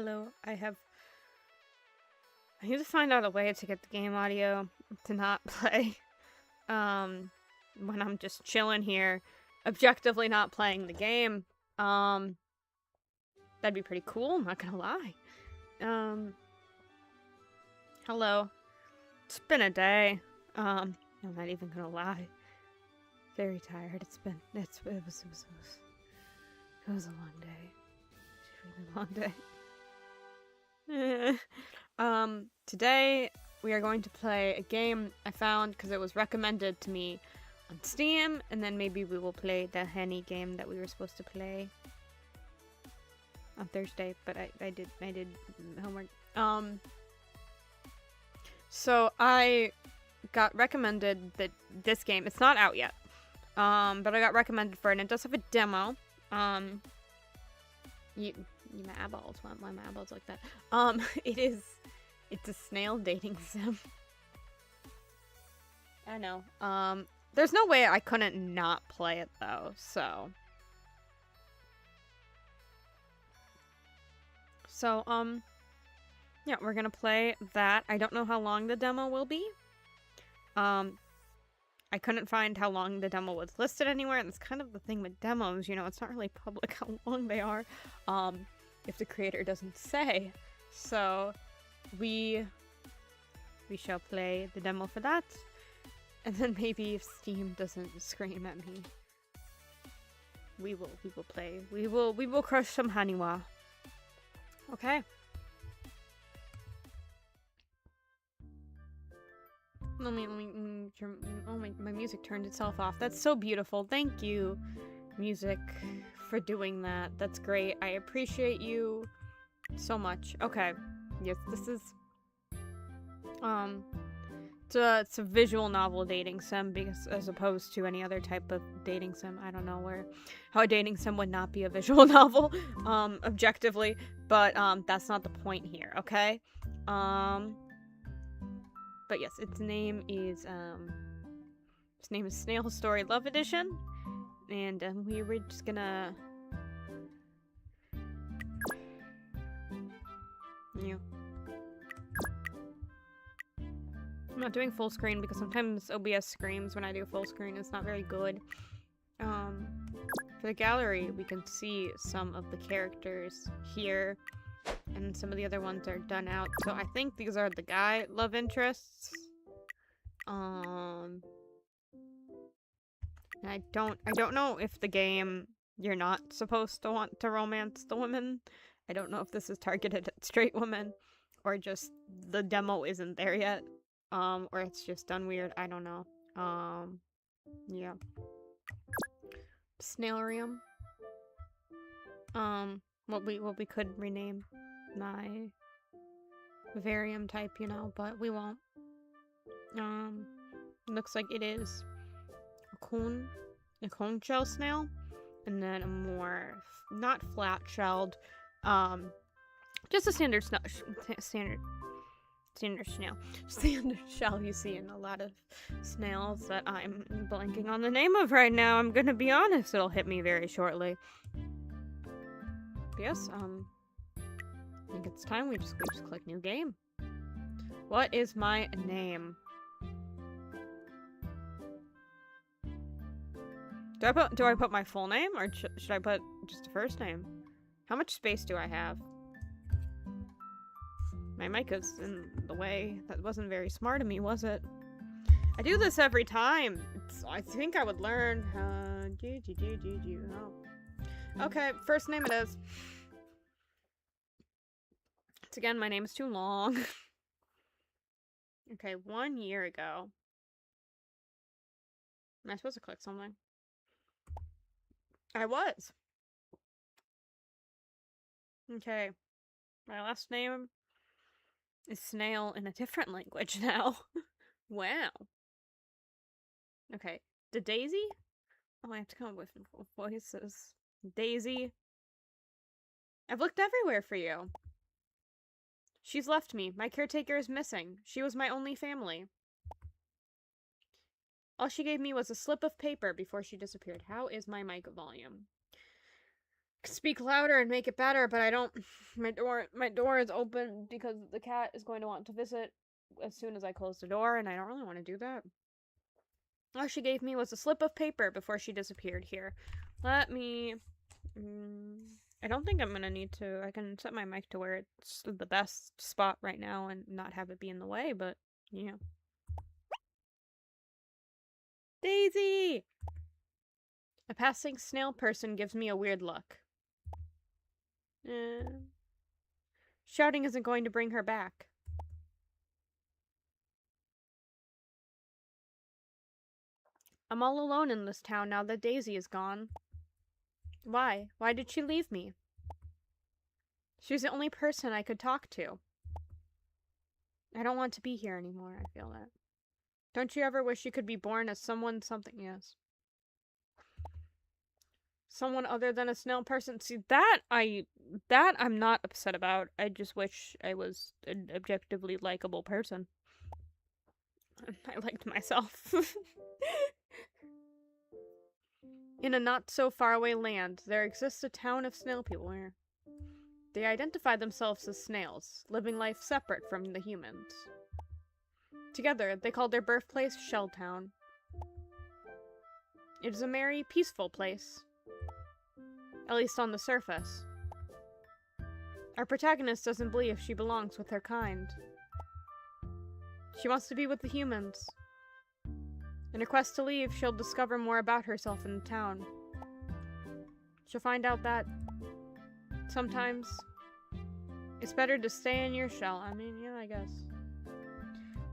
Hello, I need to find out a way to get the game audio to not play, when I'm just chilling here, objectively not playing the game. That'd be pretty cool, I'm not gonna lie. Hello. It's been a day. I'm not even gonna lie. Very tired. It was a long day. It was a really long day. Today we are going to play a game I found because it was recommended to me on Steam, and then maybe we will play the Henny game that we were supposed to play on Thursday, but I did homework. So I got recommended that this game, it's not out yet, but I got recommended for it, and it does have a demo. My eyeballs, why my eyeballs like that? It's a snail dating sim. I know. There's no way I couldn't not play it though, so. Yeah, we're gonna play that. I don't know how long the demo will be. I couldn't find how long the demo was listed anywhere, and that's kind of the thing with demos, you know, it's not really public how long they are, if the creator doesn't say. So, we shall play the demo for that, and then maybe if Steam doesn't scream at me, we will play. We will crush some haniwa. Okay. Let me oh, my music turned itself off. That's so beautiful. Thank you, music, for doing that. That's great. I appreciate you so much. Okay. Yes, this is it's a visual novel dating sim, because as opposed to any other type of dating sim. I don't know how a dating sim would not be a visual novel, objectively, but that's not the point here, okay? But yes, its name is Snail Story Love Edition, and we were just gonna I'm not doing full screen because sometimes OBS screams when I do full screen. It's not very good. For the gallery, we can see some of the characters here, and some of the other ones are done out. So I think these are the guy love interests. And I don't know if the game, you're not supposed to want to romance the women. I don't know if this is targeted at straight women, or just the demo isn't there yet. Or it's just done weird. I don't know. Yeah. Snailarium. What we could rename my vivarium type, you know, but we won't. Looks like it is a cone shell snail, and then a more not flat-shelled, just a standard snail. Standard shell you see in a lot of snails that I'm blanking on the name of right now. I'm gonna be honest, it'll hit me very shortly. But yes, I think it's time we just click new game. What is my name? Do I put my full name, or should I put just a first name? How much space do I have? My mic is in the way. That wasn't very smart of me, was it? I do this every time. I think I would learn. Okay, first name it is. Once again, my name is too long. Okay, 1 year ago. Am I supposed to click something? I was. Okay. My last name is Snail in a different language now. Wow. Okay. Daisy? Oh, I have to come up with voices. Daisy. I've looked everywhere for you. She's left me. My caretaker is missing. She was my only family. All she gave me was a slip of paper before she disappeared. How is my mic volume? speak louder and make it better, but I don't. My door is open because the cat is going to want to visit as soon as I close the door, and I don't really want to do that. All she gave me was a slip of paper before she disappeared. Here, let me. I don't think I'm gonna need to. I can set my mic to where it's the best spot right now and not have it be in the way, but yeah. Daisy! A passing snail person gives me a weird look. Shouting isn't going to bring her back. I'm all alone in this town now that Daisy is gone. Why? Why did she leave me? She's the only person I could talk to. I don't want to be here anymore, I feel that. Don't you ever wish you could be born as someone something? Yes. Someone other than a snail person? See, that I'm not upset about. I just wish I was an objectively likable person. I liked myself. In a not-so-far-away land, there exists a town of snail people here. They identify themselves as snails, living life separate from the humans. Together, they call their birthplace Shelltown. It is a merry, peaceful place. At least on the surface. Our protagonist doesn't believe she belongs with her kind. She wants to be with the humans. In her quest to leave, she'll discover more about herself in the town. She'll find out that sometimes it's better to stay in your shell. I mean, yeah, I guess.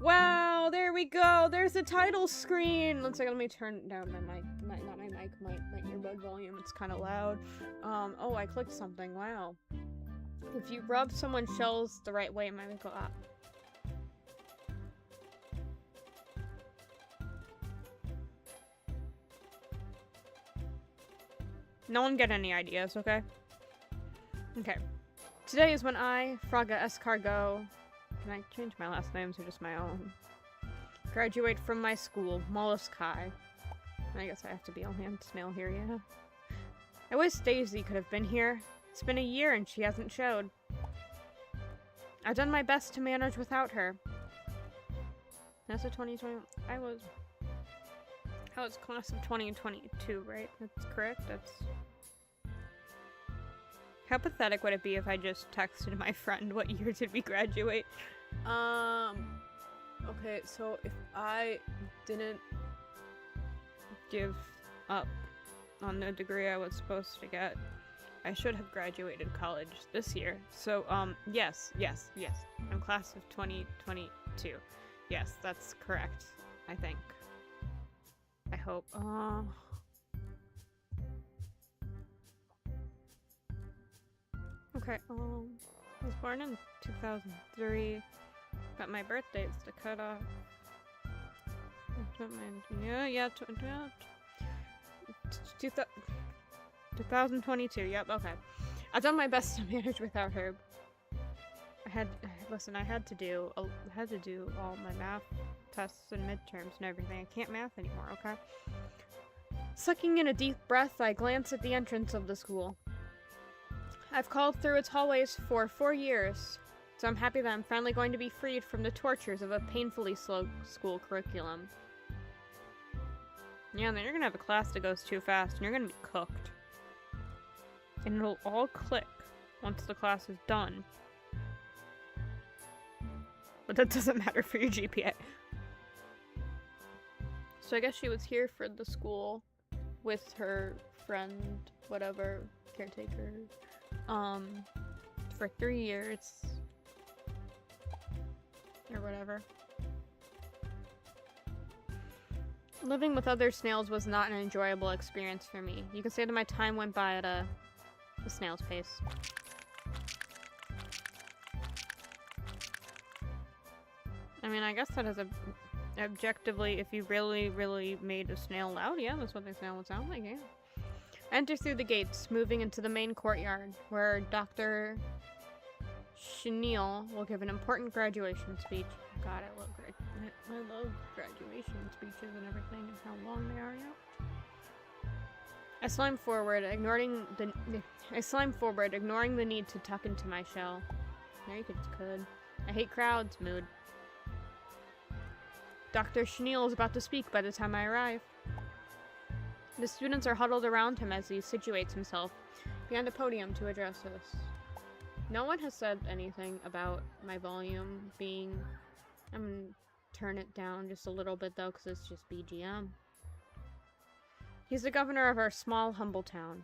Wow, there we go. There's the title screen. Looks like let me turn down my mic. Not my mic, my earbud volume. It's kind of loud. Oh, I clicked something. Wow. If you rub someone's shells the right way, it might go up. No one get any ideas, okay? Okay. Today is when I, Fraga Saliagos, can I change my last names or just my own? Graduate from my school, Mollusk High. I guess I have to be only on Snail here, yeah. I wish Daisy could have been here. It's been a year and she hasn't showed. I've done my best to manage without her. That's a 2020. I was class of 2022, right? That's correct. That's. How pathetic would it be if I just texted my friend what year did we graduate? Okay, so if I didn't give up on the degree I was supposed to get, I should have graduated college this year. So, yes. I'm class of 2022. Yes, that's correct, I think. I hope. Okay, I was born in 2003, but my birthday's the cutoff. Yeah, 2022, yep, okay. I've done my best to manage without her. I had to do all my math tests and midterms and everything. I can't math anymore, okay? Sucking in a deep breath, I glance at the entrance of the school. I've called through its hallways for 4 years, so I'm happy that I'm finally going to be freed from the tortures of a painfully slow school curriculum. Yeah, and then you're gonna have a class that goes too fast, and you're gonna be cooked. And it'll all click once the class is done. But that doesn't matter for your GPA. So I guess she was here for the school with her friend, whatever, caretaker, for 3 years. Or whatever. Living with other snails was not an enjoyable experience for me. You can say that my time went by at a snail's pace. I mean, I guess that is objectively, if you really made a snail loud, yeah, that's what the snail would sound like, yeah. Enter through the gates, moving into the main courtyard, where Dr. Snail will give an important graduation speech. God, I love graduation speeches and everything, and how long they are, yeah. I slime forward, ignoring the need to tuck into my shell. There you could. I hate crowds, mood. Dr. Snail is about to speak by the time I arrive. The students are huddled around him as he situates himself behind a podium to address us. No one has said anything about my volume being... I'm gonna turn it down just a little bit though, because it's just BGM. He's the governor of our small, humble town.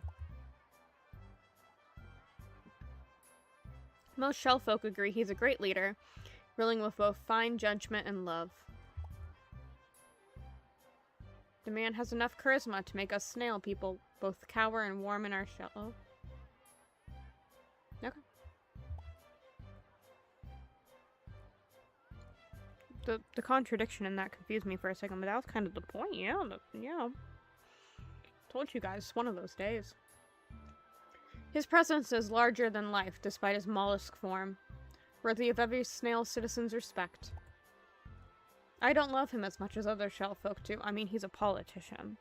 Most shell folk agree he's a great leader, ruling with both fine judgment and love. The man has enough charisma to make us snail people both cower and warm in our shell. Oh. Okay. The contradiction in that confused me for a second, but that was kind of the point. Yeah, yeah. Told you guys, it's one of those days. His presence is larger than life, despite his mollusk form, worthy of every snail citizen's respect. I don't love him as much as other shell folk do. I mean, he's a politician.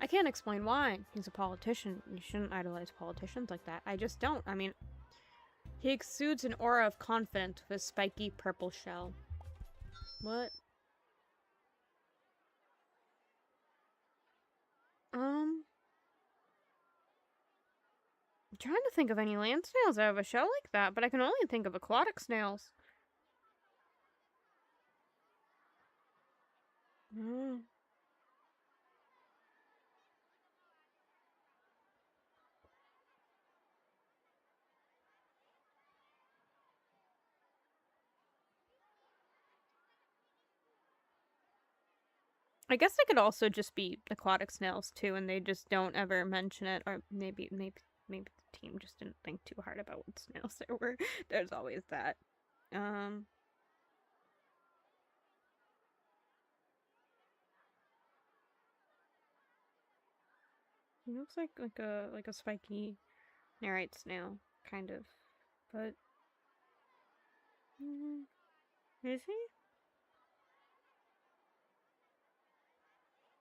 I can't explain why. He's a politician. You shouldn't idolize politicians like that. I just don't. I mean, he exudes an aura of confidence with his spiky purple shell. What? I'm trying to think of any land snails that have a shell like that, but I can only think of aquatic snails. I guess they could also just be aquatic snails too, and they just don't ever mention it, or maybe the team just didn't think too hard about what snails there were. There's always that. He looks like a spiky narrate snail, kind of, but is he?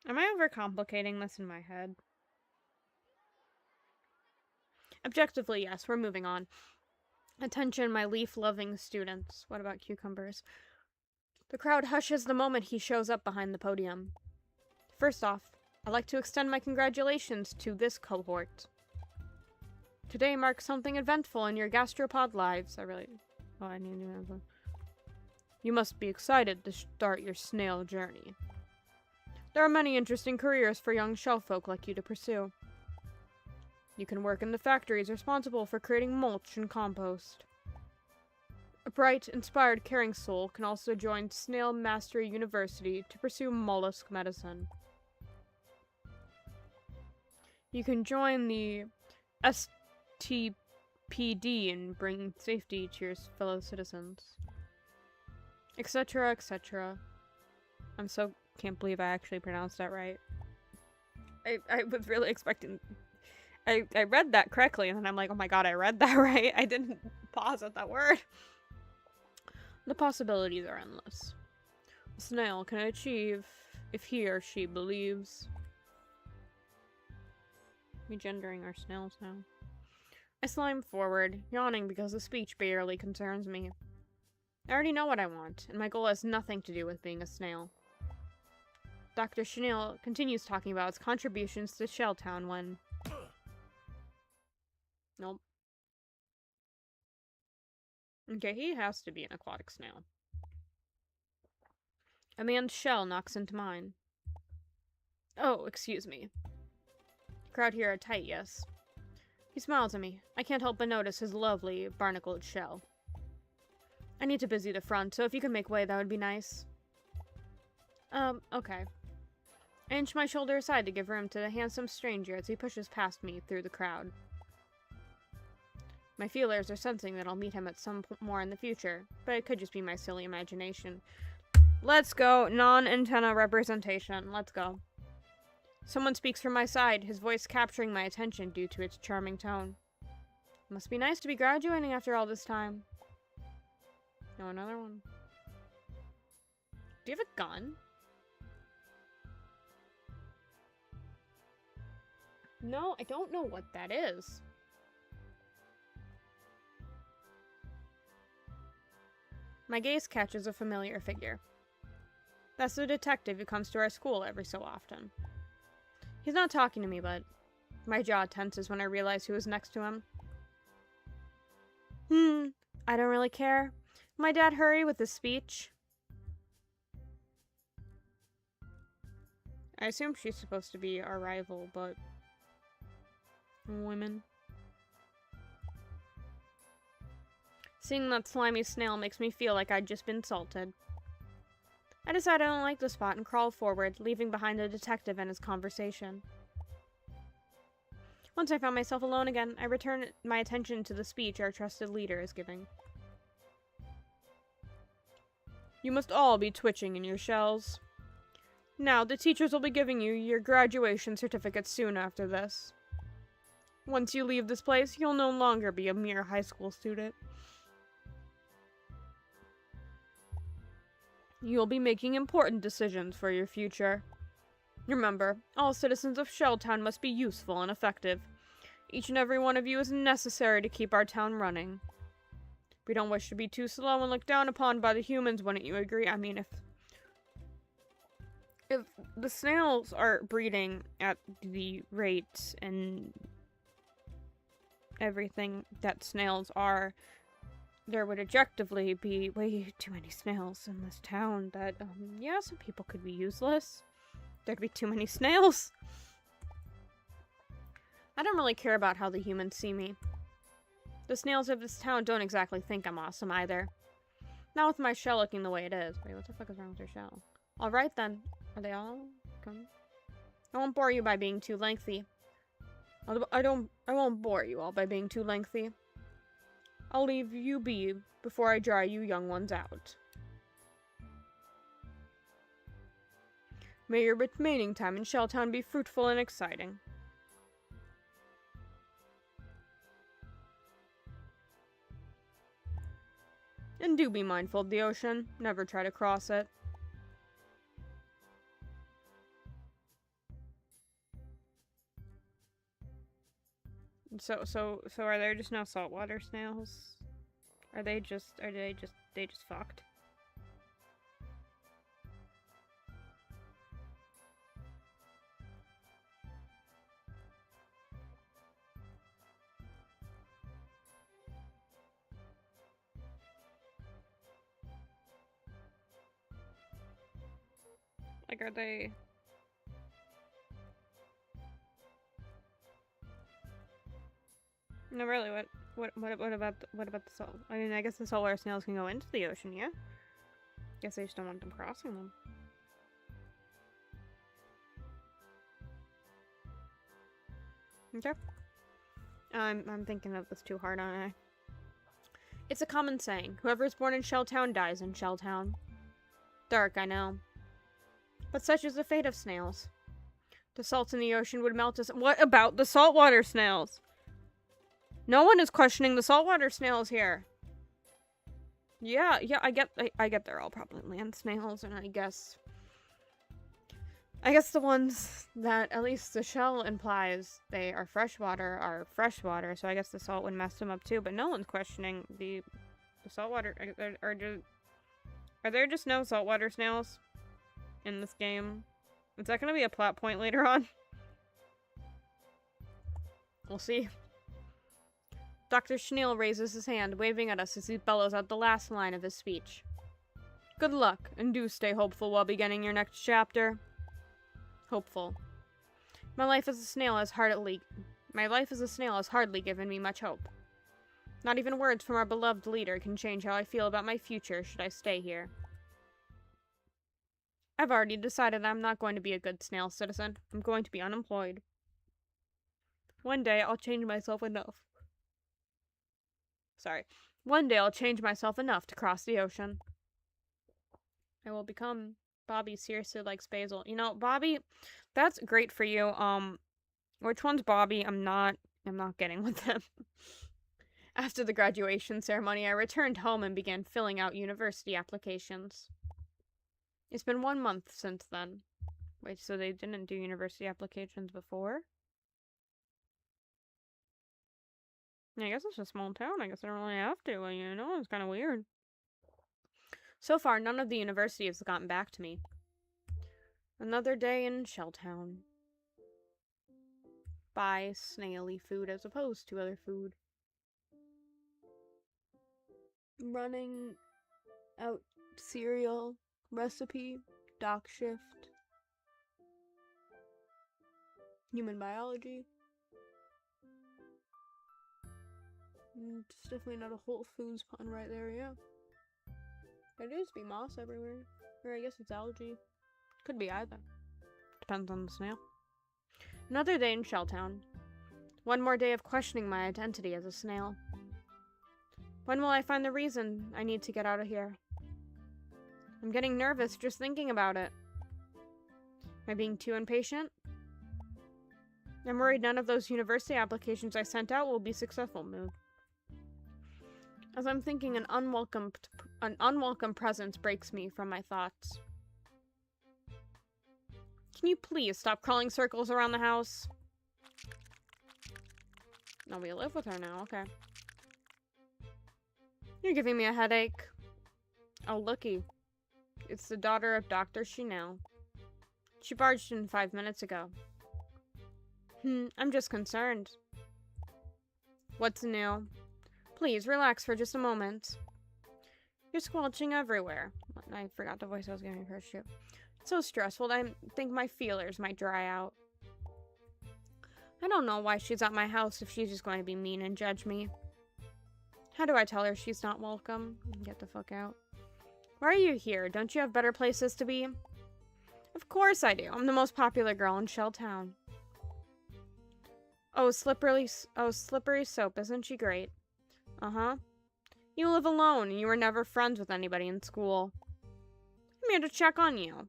Am I overcomplicating this in my head? Objectively, yes. We're moving on. Attention, my leaf-loving students. What about cucumbers? The crowd hushes the moment he shows up behind the podium. First off, I'd like to extend my congratulations to this cohort. Today marks something eventful in your gastropod lives. I need to answer. You must be excited to start your snail journey. There are many interesting careers for young shellfolk like you to pursue. You can work in the factories responsible for creating mulch and compost. A bright, inspired, caring soul can also join Snail Mastery University to pursue mollusk medicine. You can join the STPD and bring safety to your fellow citizens. Etc., etc. Can't believe I actually pronounced that right. I was really expecting... I read that correctly, and then I'm like, oh my god, I read that right. I didn't pause at that word. The possibilities are endless. A snail can achieve if he or she believes. Regendering our snails now. I slime forward, yawning because the speech barely concerns me. I already know what I want, and my goal has nothing to do with being a snail. Dr. Snail continues talking about its contributions to Shelltown when... Nope. Okay, he has to be an aquatic snail. A man's shell knocks into mine. Oh, excuse me. The crowd here are tight, yes. He smiles at me. I can't help but notice his lovely, barnacled shell. I need to busy the front, so if you could make way, that would be nice. Okay. I inch my shoulder aside to give room to the handsome stranger as he pushes past me through the crowd. My feelers are sensing that I'll meet him at some point more in the future, but it could just be my silly imagination. Let's go! Non-antenna representation. Let's go. Someone speaks from my side, his voice capturing my attention due to its charming tone. Must be nice to be graduating after all this time. No, another one. Do you have a gun? No, I don't know what that is. My gaze catches a familiar figure. That's the detective who comes to our school every so often. He's not talking to me, but my jaw tenses when I realize who is next to him. I don't really care. My dad hurry with his speech. I assume she's supposed to be our rival, but... women. Seeing that slimy snail makes me feel like I'd just been salted. I decide I don't like the spot and crawl forward, leaving behind the detective and his conversation. Once I found myself alone again, I return my attention to the speech our trusted leader is giving. You must all be twitching in your shells. Now, the teachers will be giving you your graduation certificates soon after this. Once you leave this place, you'll no longer be a mere high school student. You'll be making important decisions for your future. Remember, all citizens of Shelltown must be useful and effective. Each and every one of you is necessary to keep our town running. We don't wish to be too slow and looked down upon by the humans, wouldn't you agree? I mean, if the snails are breeding at the rate and everything that snails are, there would objectively be way too many snails in this town that, yeah, some people could be useless. There'd be too many snails. I don't really care about how the humans see me. The snails of this town don't exactly think I'm awesome either. Not with my shell looking the way it is. Wait, what the fuck is wrong with your shell? Alright then. Are they all coming? I won't bore you by being too lengthy. I won't bore you all by being too lengthy. I'll leave you be before I dry you young ones out. May your remaining time in Shelltown be fruitful and exciting. And do be mindful of the ocean. Never try to cross it. So are there just no saltwater snails? They just fucked? Like, are they... No, really, what about the salt? I mean, I guess the saltwater snails can go into the ocean, yeah? Guess I just don't want them crossing them. Okay. I'm thinking of this too hard, aren't I? It's a common saying, whoever is born in Shelltown dies in Shelltown. Dark, I know. But such is the fate of snails. The salt in the ocean would melt us- What about the saltwater snails? No one is questioning the saltwater snails here. Yeah, I get they're all probably land snails, and I guess the ones that at least the shell implies they are freshwater, so I guess the salt would mess them up too, but no one's questioning the saltwater. Are there just no saltwater snails in this game? Is that gonna be a plot point later on? We'll see. Dr. Snail raises his hand, waving at us as he bellows out the last line of his speech. Good luck, and do stay hopeful while beginning your next chapter. Hopeful. My life as a snail has hardly given me much hope. Not even words from our beloved leader can change how I feel about my future should I stay here. I've already decided I'm not going to be a good snail citizen. I'm going to be unemployed. One day I'll change myself enough. One day I'll change myself enough to cross the ocean. I will become... Bobby seriously likes basil. You know, Bobby, that's great for you. Which one's Bobby? I'm not getting with him. After the graduation ceremony, I returned home and began filling out university applications. It's been 1 month since then. Wait, so they didn't do university applications before? I guess it's a small town. I guess I don't really have to, you know? It's kind of weird. So far, none of the university has gotten back to me. Another day in Shelltown. Buy snaily food as opposed to other food. Running out cereal recipe, doc shift, human biology. It's definitely not a Whole Foods pun right there, yeah. There does be moss everywhere. Or I guess it's algae. Could be either. Depends on the snail. Another day in Shelltown. One more day of questioning my identity as a snail. When will I find the reason I need to get out of here? I'm getting nervous just thinking about it. Am I being too impatient? I'm worried none of those university applications I sent out will be successful. Mood. As I'm thinking, an unwelcome presence breaks me from my thoughts. Can you please stop crawling circles around the house? No, we live with her now, okay. You're giving me a headache. Oh, looky. It's the daughter of Dr. Snail. She barged in 5 minutes ago. I'm just concerned. What's new? Please, relax for just a moment. You're squelching everywhere. I forgot the voice I was giving first, too. It's so stressful that I think my feelers might dry out. I don't know why she's at my house if she's just going to be mean and judge me. How do I tell her she's not welcome? Get the fuck out. Why are you here? Don't you have better places to be? Of course I do. I'm the most popular girl in Shelltown. Oh, slippery soap. Isn't she great? Uh-huh. You live alone, and you were never friends with anybody in school. I'm here to check on you.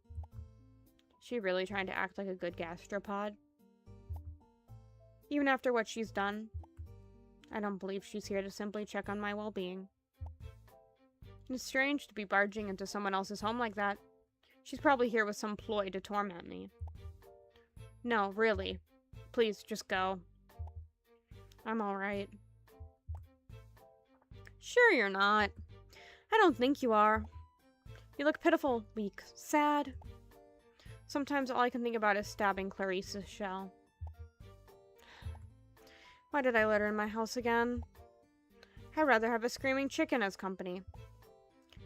She really trying to act like a good gastropod? Even after what she's done, I don't believe she's here to simply check on my well-being. It's strange to be barging into someone else's home like that. She's probably here with some ploy to torment me. No, really. Please, just go. I'm alright. Sure you're not. I don't think you are. You look pitiful, weak, sad. Sometimes all I can think about is stabbing Clarice's shell. Why did I let her in my house again? I'd rather have a screaming chicken as company.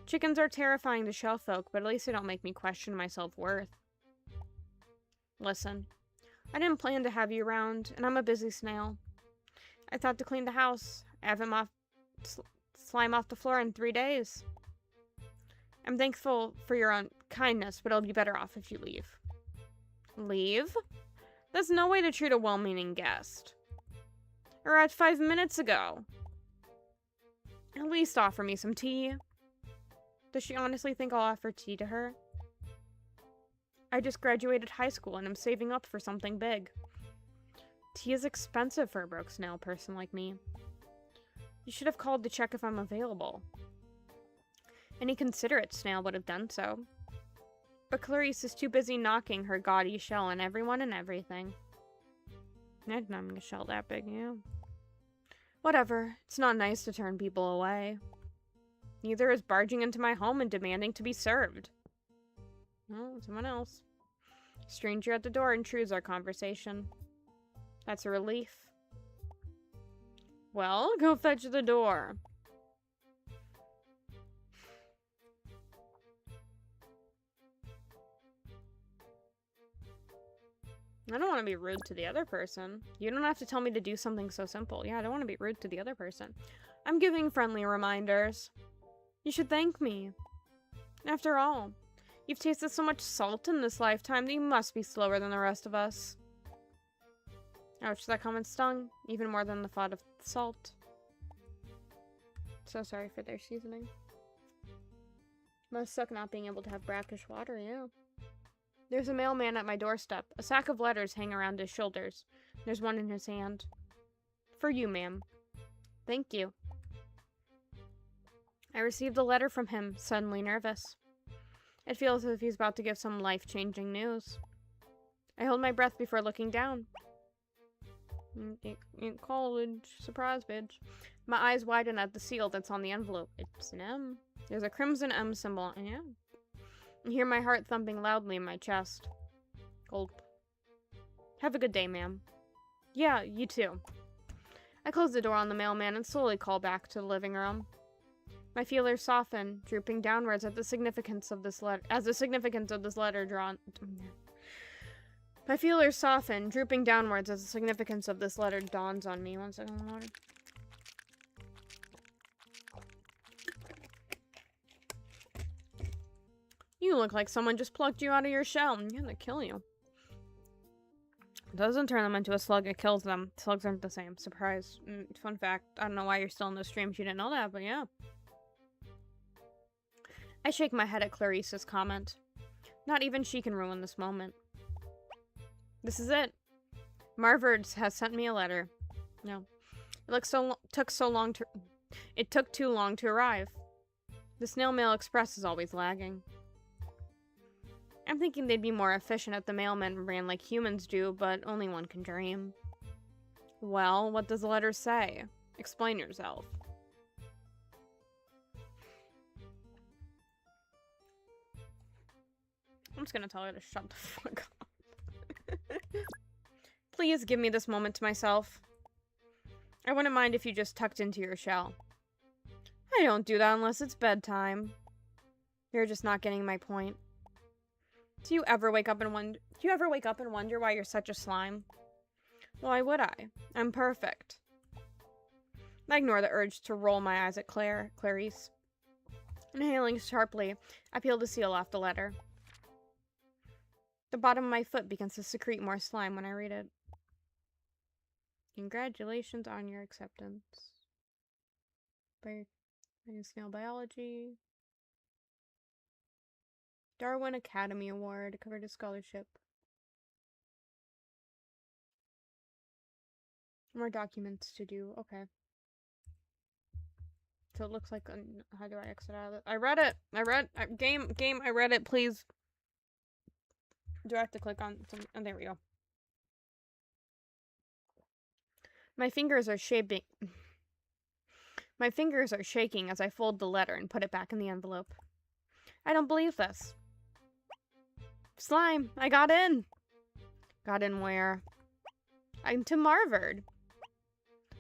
Chickens are terrifying to shell folk, but at least they don't make me question my self-worth. Listen, I didn't plan to have you around, and I'm a busy snail. I thought to clean the house, have him slime off the floor in 3 days. I'm thankful for your kindness, but I'll be better off if you leave. Leave? That's no way to treat a well-meaning guest. Arrived 5 minutes ago. At least offer me some tea. Does she honestly think I'll offer tea to her? I just graduated high school and I'm saving up for something big. Tea is expensive for a broke snail person like me. You should have called to check if I'm available. Any considerate snail would have done so. But Clarice is too busy knocking her gaudy shell on everyone and everything. I'm not a shell that big, yeah. Whatever, it's not nice to turn people away. Neither is barging into my home and demanding to be served. Well, someone else. Stranger at the door intrudes our conversation. That's a relief. Well, go fetch the door. I don't want to be rude to the other person. You don't have to tell me to do something so simple. Yeah, I don't want to be rude to the other person. I'm giving friendly reminders. You should thank me. After all, you've tasted so much salt in this lifetime that you must be slower than the rest of us. Ouch, that comment stung, even more than the thought of salt. So sorry for their seasoning. Must suck not being able to have brackish water, yeah. There's a mailman at my doorstep. A sack of letters hang around his shoulders. There's one in his hand. For you, ma'am. Thank you. I received a letter from him, suddenly nervous. It feels as if he's about to give some life-changing news. I hold my breath before looking down. In college. Surprise, bitch. My eyes widen at the seal that's on the envelope. It's an M. There's a crimson M symbol. Yeah. I hear my heart thumping loudly in my chest. Gulp. Have a good day, ma'am. Yeah, you too. I close the door on the mailman and slowly crawl back to the living room. My feelers soften, drooping downwards at the significance of this letter. As the significance of this letter drawn. My feelers soften, drooping downwards as the significance of this letter dawns on me. 1 second, water. You look like someone just plucked you out of your shell. I'm gonna kill you. It doesn't turn them into a slug, it kills them. Slugs aren't the same. Surprise. Fun fact. I don't know why you're still in the stream if you didn't know that, but yeah. I shake my head at Clarice's comment. Not even she can ruin this moment. This is it. Marvards has sent me a letter. No. It took too long to arrive. The Snail Mail Express is always lagging. I'm thinking they'd be more efficient if the mailmen ran like humans do, but only one can dream. Well, what does the letter say? Explain yourself. I'm just gonna tell her to shut the fuck up. Please give me this moment to myself. I wouldn't mind if you just tucked into your shell. I don't do that unless it's bedtime. You're just not getting my point. Do you ever wake up and wonder why you're such a slime? Why would I? I'm perfect. I ignore the urge to roll my eyes at Clarice. Inhaling sharply, I peel the seal off the letter. The bottom of my foot begins to secrete more slime when I read it. Congratulations on your acceptance. By Snail Biology. Darwin Academy Award, covered a scholarship. More documents to do. Okay. So it looks like how do I exit out of it? I read it. Game. I read it. Please. Do I have to click on some? Oh, there we go. My fingers are shaking as I fold the letter and put it back in the envelope. I don't believe this. Slime, I got in. Got in where? I'm to Marvard.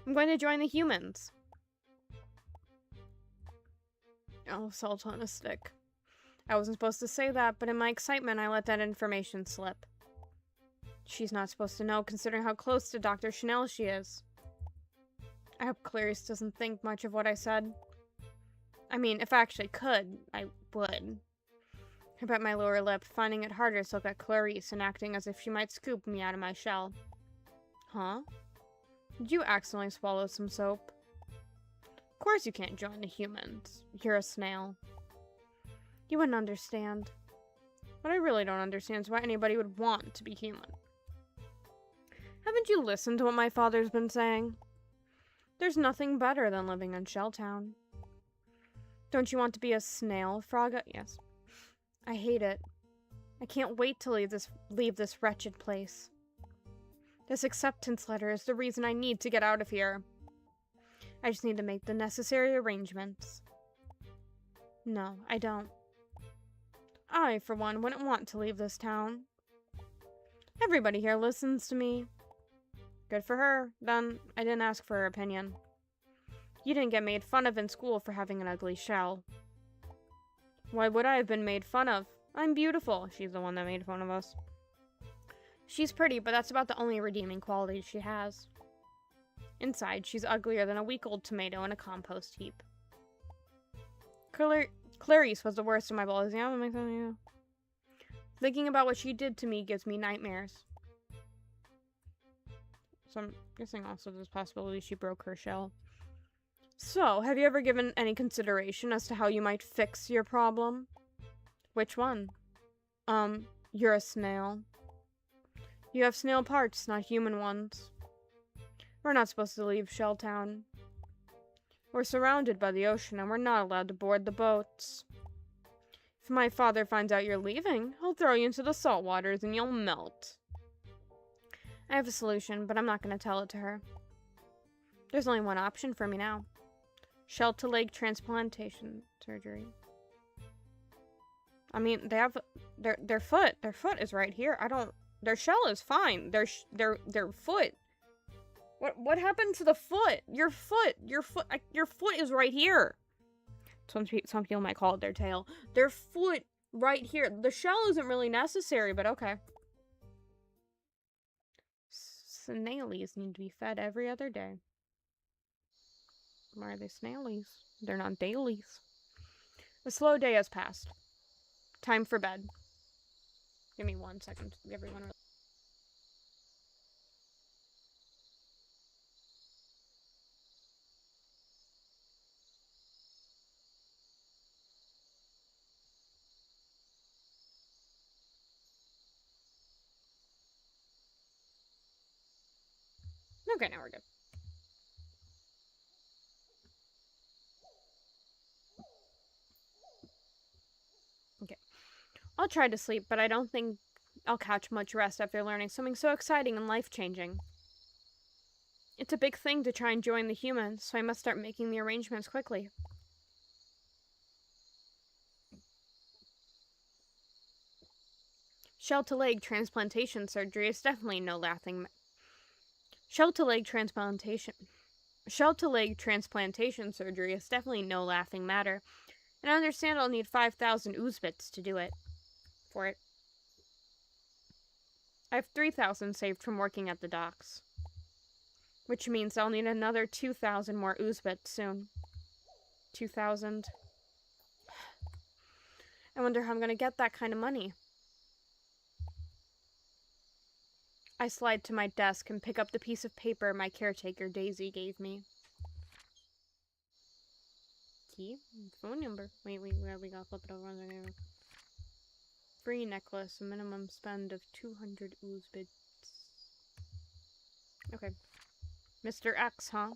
I'm going to join the humans. Oh, salt on a stick. I wasn't supposed to say that, but in my excitement, I let that information slip. She's not supposed to know, considering how close to Dr. Snail she is. I hope Clarice doesn't think much of what I said. I mean, if I actually could, I would. I bit my lower lip, finding it harder to look at Clarice and acting as if she might scoop me out of my shell. Huh? Did you accidentally swallow some soap? Of course you can't join the humans. You're a snail. You wouldn't understand. What I really don't understand is why anybody would want to be human. Haven't you listened to what my father's been saying? There's nothing better than living in Shelltown. Don't you want to be a snail, Fraga? Yes. I hate it. I can't wait to leave this wretched place. This acceptance letter is the reason I need to get out of here. I just need to make the necessary arrangements. No, I don't. I, for one, wouldn't want to leave this town. Everybody here listens to me. Good for her. Then, I didn't ask for her opinion. You didn't get made fun of in school for having an ugly shell. Why would I have been made fun of? I'm beautiful. She's the one that made fun of us. She's pretty, but that's about the only redeeming quality she has. Inside, she's uglier than a week-old tomato in a compost heap. Clarice was the worst of my bullies. Yeah, that makes sense, yeah. Thinking about what she did to me gives me nightmares. So I'm guessing also there's a possibility she broke her shell. So, have you ever given any consideration as to how you might fix your problem? Which one? You're a snail. You have snail parts, not human ones. We're not supposed to leave Shelltown. We're surrounded by the ocean, and we're not allowed to board the boats. If my father finds out you're leaving, he'll throw you into the salt waters and you'll melt. I have a solution, but I'm not going to tell it to her. There's only one option for me now. Shell-to-leg transplantation surgery. I mean, they have their foot. Their foot is right here. Their shell is fine. Their foot. What happened to the foot? Your foot is right here. Some people might call it their tail. Their foot right here. The shell isn't really necessary, but okay. Snailies need to be fed every other day. Why are they snailies? They're not dailies. A slow day has passed. Time for bed. Give me 1 second, everyone. Okay, now we're good. Okay. I'll try to sleep, but I don't think I'll catch much rest after learning something so exciting and life-changing. It's a big thing to try and join the humans, so I must start making the arrangements quickly. Shell-to-leg transplantation surgery is definitely no laughing Shell-to-leg transplantation surgery is definitely no laughing matter, and I understand I'll need 5,000 oozbits to do it. For it. I have 3,000 saved from working at the docks, which means I'll need another 2,000 more oozbits soon. 2,000. I wonder how I'm gonna get that kind of money. I slide to my desk and pick up the piece of paper my caretaker Daisy gave me. Key? Phone number. Wait, we gotta flip it over there. Free necklace, a minimum spend of 200 oozbits. Okay. Mr. X, huh?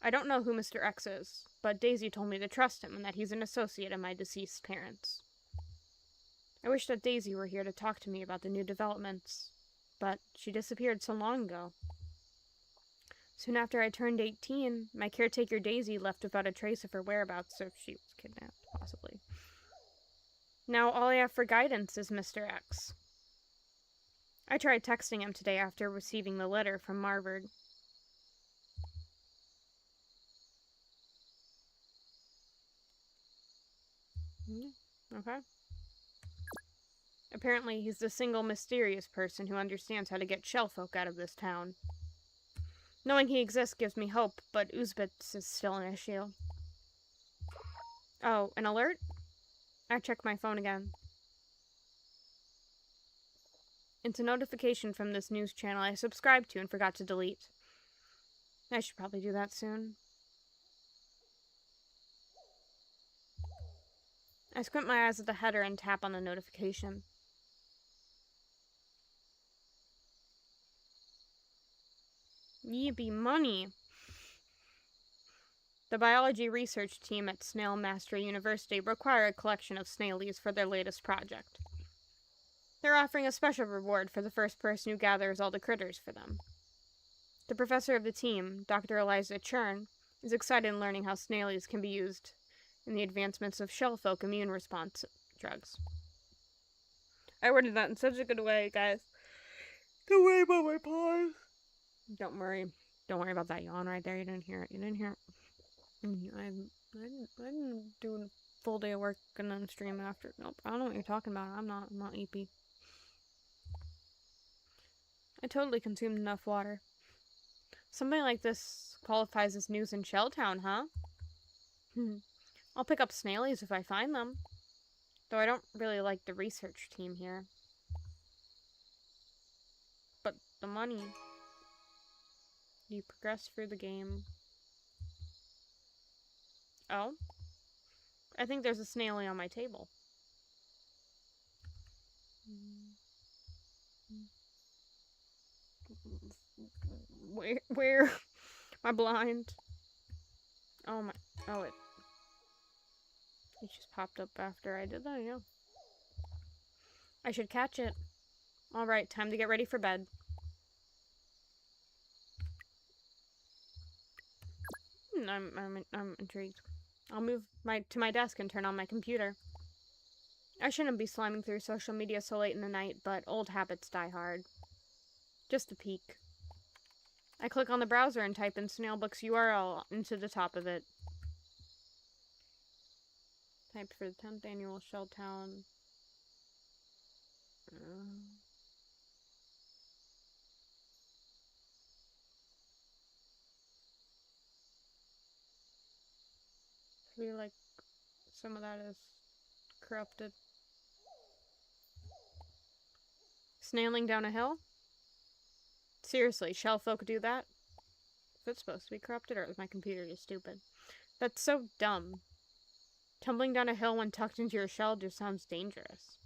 I don't know who Mr. X is, but Daisy told me to trust him and that he's an associate of my deceased parents. I wish that Daisy were here to talk to me about the new developments, but she disappeared so long ago. Soon after I turned 18, my caretaker Daisy left without a trace of her whereabouts, so she was kidnapped, possibly. Now all I have for guidance is Mr. X. I tried texting him today after receiving the letter from Marvard. Okay. Apparently he's the single mysterious person who understands how to get shellfolk out of this town. Knowing he exists gives me hope, but oozbits is still an issue. Oh, an alert? I checked my phone again. It's a notification from this news channel I subscribed to and forgot to delete. I should probably do that soon. I squint my eyes at the header and tap on the notification. Yippee money! The biology research team at Snail Mastery University require a collection of snailies for their latest project. They're offering a special reward for the first person who gathers all the critters for them. The professor of the team, Dr. Eliza Churn, is excited in learning how snailies can be used in the advancements of shellfolk immune response drugs. I worded that in such a good way, guys. Don't worry about my pause. Don't worry. Don't worry about that yawn right there. You didn't hear it. You didn't hear it. I didn't do a full day of work and then stream after. Nope. I don't know what you're talking about. I'm not EP. I totally consumed enough water. Something like this qualifies as news in Shelltown, huh? I'll pick up snailies if I find them. Though I don't really like the research team here. But the money. You progress through the game. Oh? I think there's a snailie on my table. Where? Am I blind? Oh my, oh it just popped up after I did that, yeah. I should catch it. Alright, time to get ready for bed. I'm intrigued. I'll move to my desk and turn on my computer. I shouldn't be sliming through social media so late in the night, but old habits die hard. Just a peek. I click on the browser and type in Snailbook's URL into the top of it. Type for the 10th annual Shelltown. I feel like some of that is corrupted. Snailing down a hill? Seriously, shell folk do that? Is it supposed to be corrupted, or is my computer just stupid? That's so dumb. Tumbling down a hill when tucked into your shell just sounds dangerous.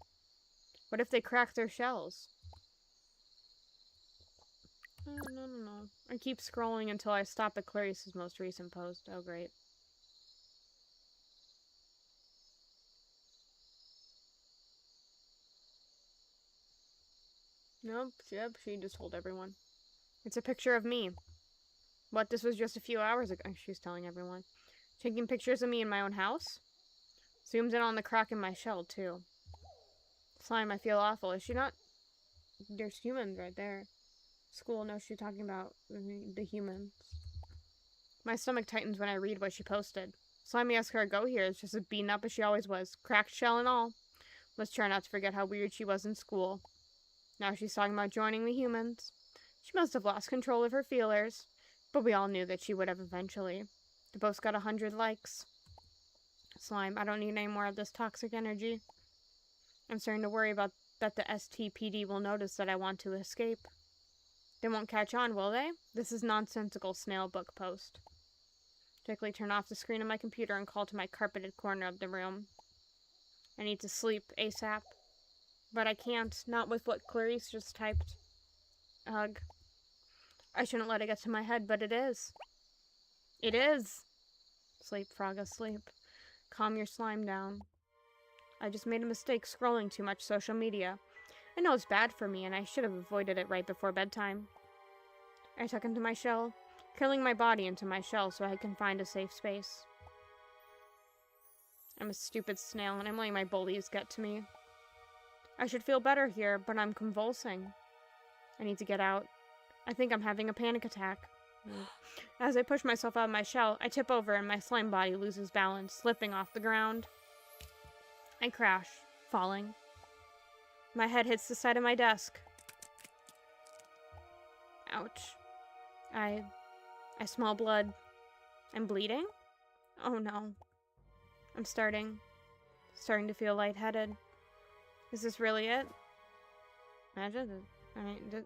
What if they crack their shells? No. I keep scrolling until I stop at Clarice's most recent post. Oh, great. Nope, yep, she just told everyone. It's a picture of me. What, this was just a few hours ago? She's telling everyone. Taking pictures of me in my own house? Zooms in on the crack in my shell, too. Slime, I feel awful. Is she not? There's humans right there. School knows she's talking about the humans. My stomach tightens when I read what she posted. Slimy asked her to go here is just as beaten up as she always was. Cracked shell and all. Let's try not to forget how weird she was in school. Now she's talking about joining the humans. She must have lost control of her feelers. But we all knew that she would have eventually. The post got 100 likes. Slime, I don't need any more of this toxic energy. I'm starting to worry about that the STPD will notice that I want to escape. They won't catch on, will they? This is nonsensical snail book post. Quickly turn off the screen of my computer and call to my carpeted corner of the room. I need to sleep ASAP. But I can't, not with what Clarice just typed. Ugh. I shouldn't let it get to my head, but it is. It is. Sleep, Fraga, sleep. Calm your slime down. I just made a mistake scrolling too much social media. I know it's bad for me, and I should have avoided it right before bedtime. I tuck into my shell, curling my body into my shell so I can find a safe space. I'm a stupid snail, and I'm letting my bullies get to me. I should feel better here, but I'm convulsing. I need to get out. I think I'm having a panic attack. As I push myself out of my shell, I tip over and my slime body loses balance, slipping off the ground. I crash, falling. My head hits the side of my desk. Ouch. I smell blood. I'm bleeding? Oh no. I'm starting to feel lightheaded. Is this really it? Imagine it. I mean,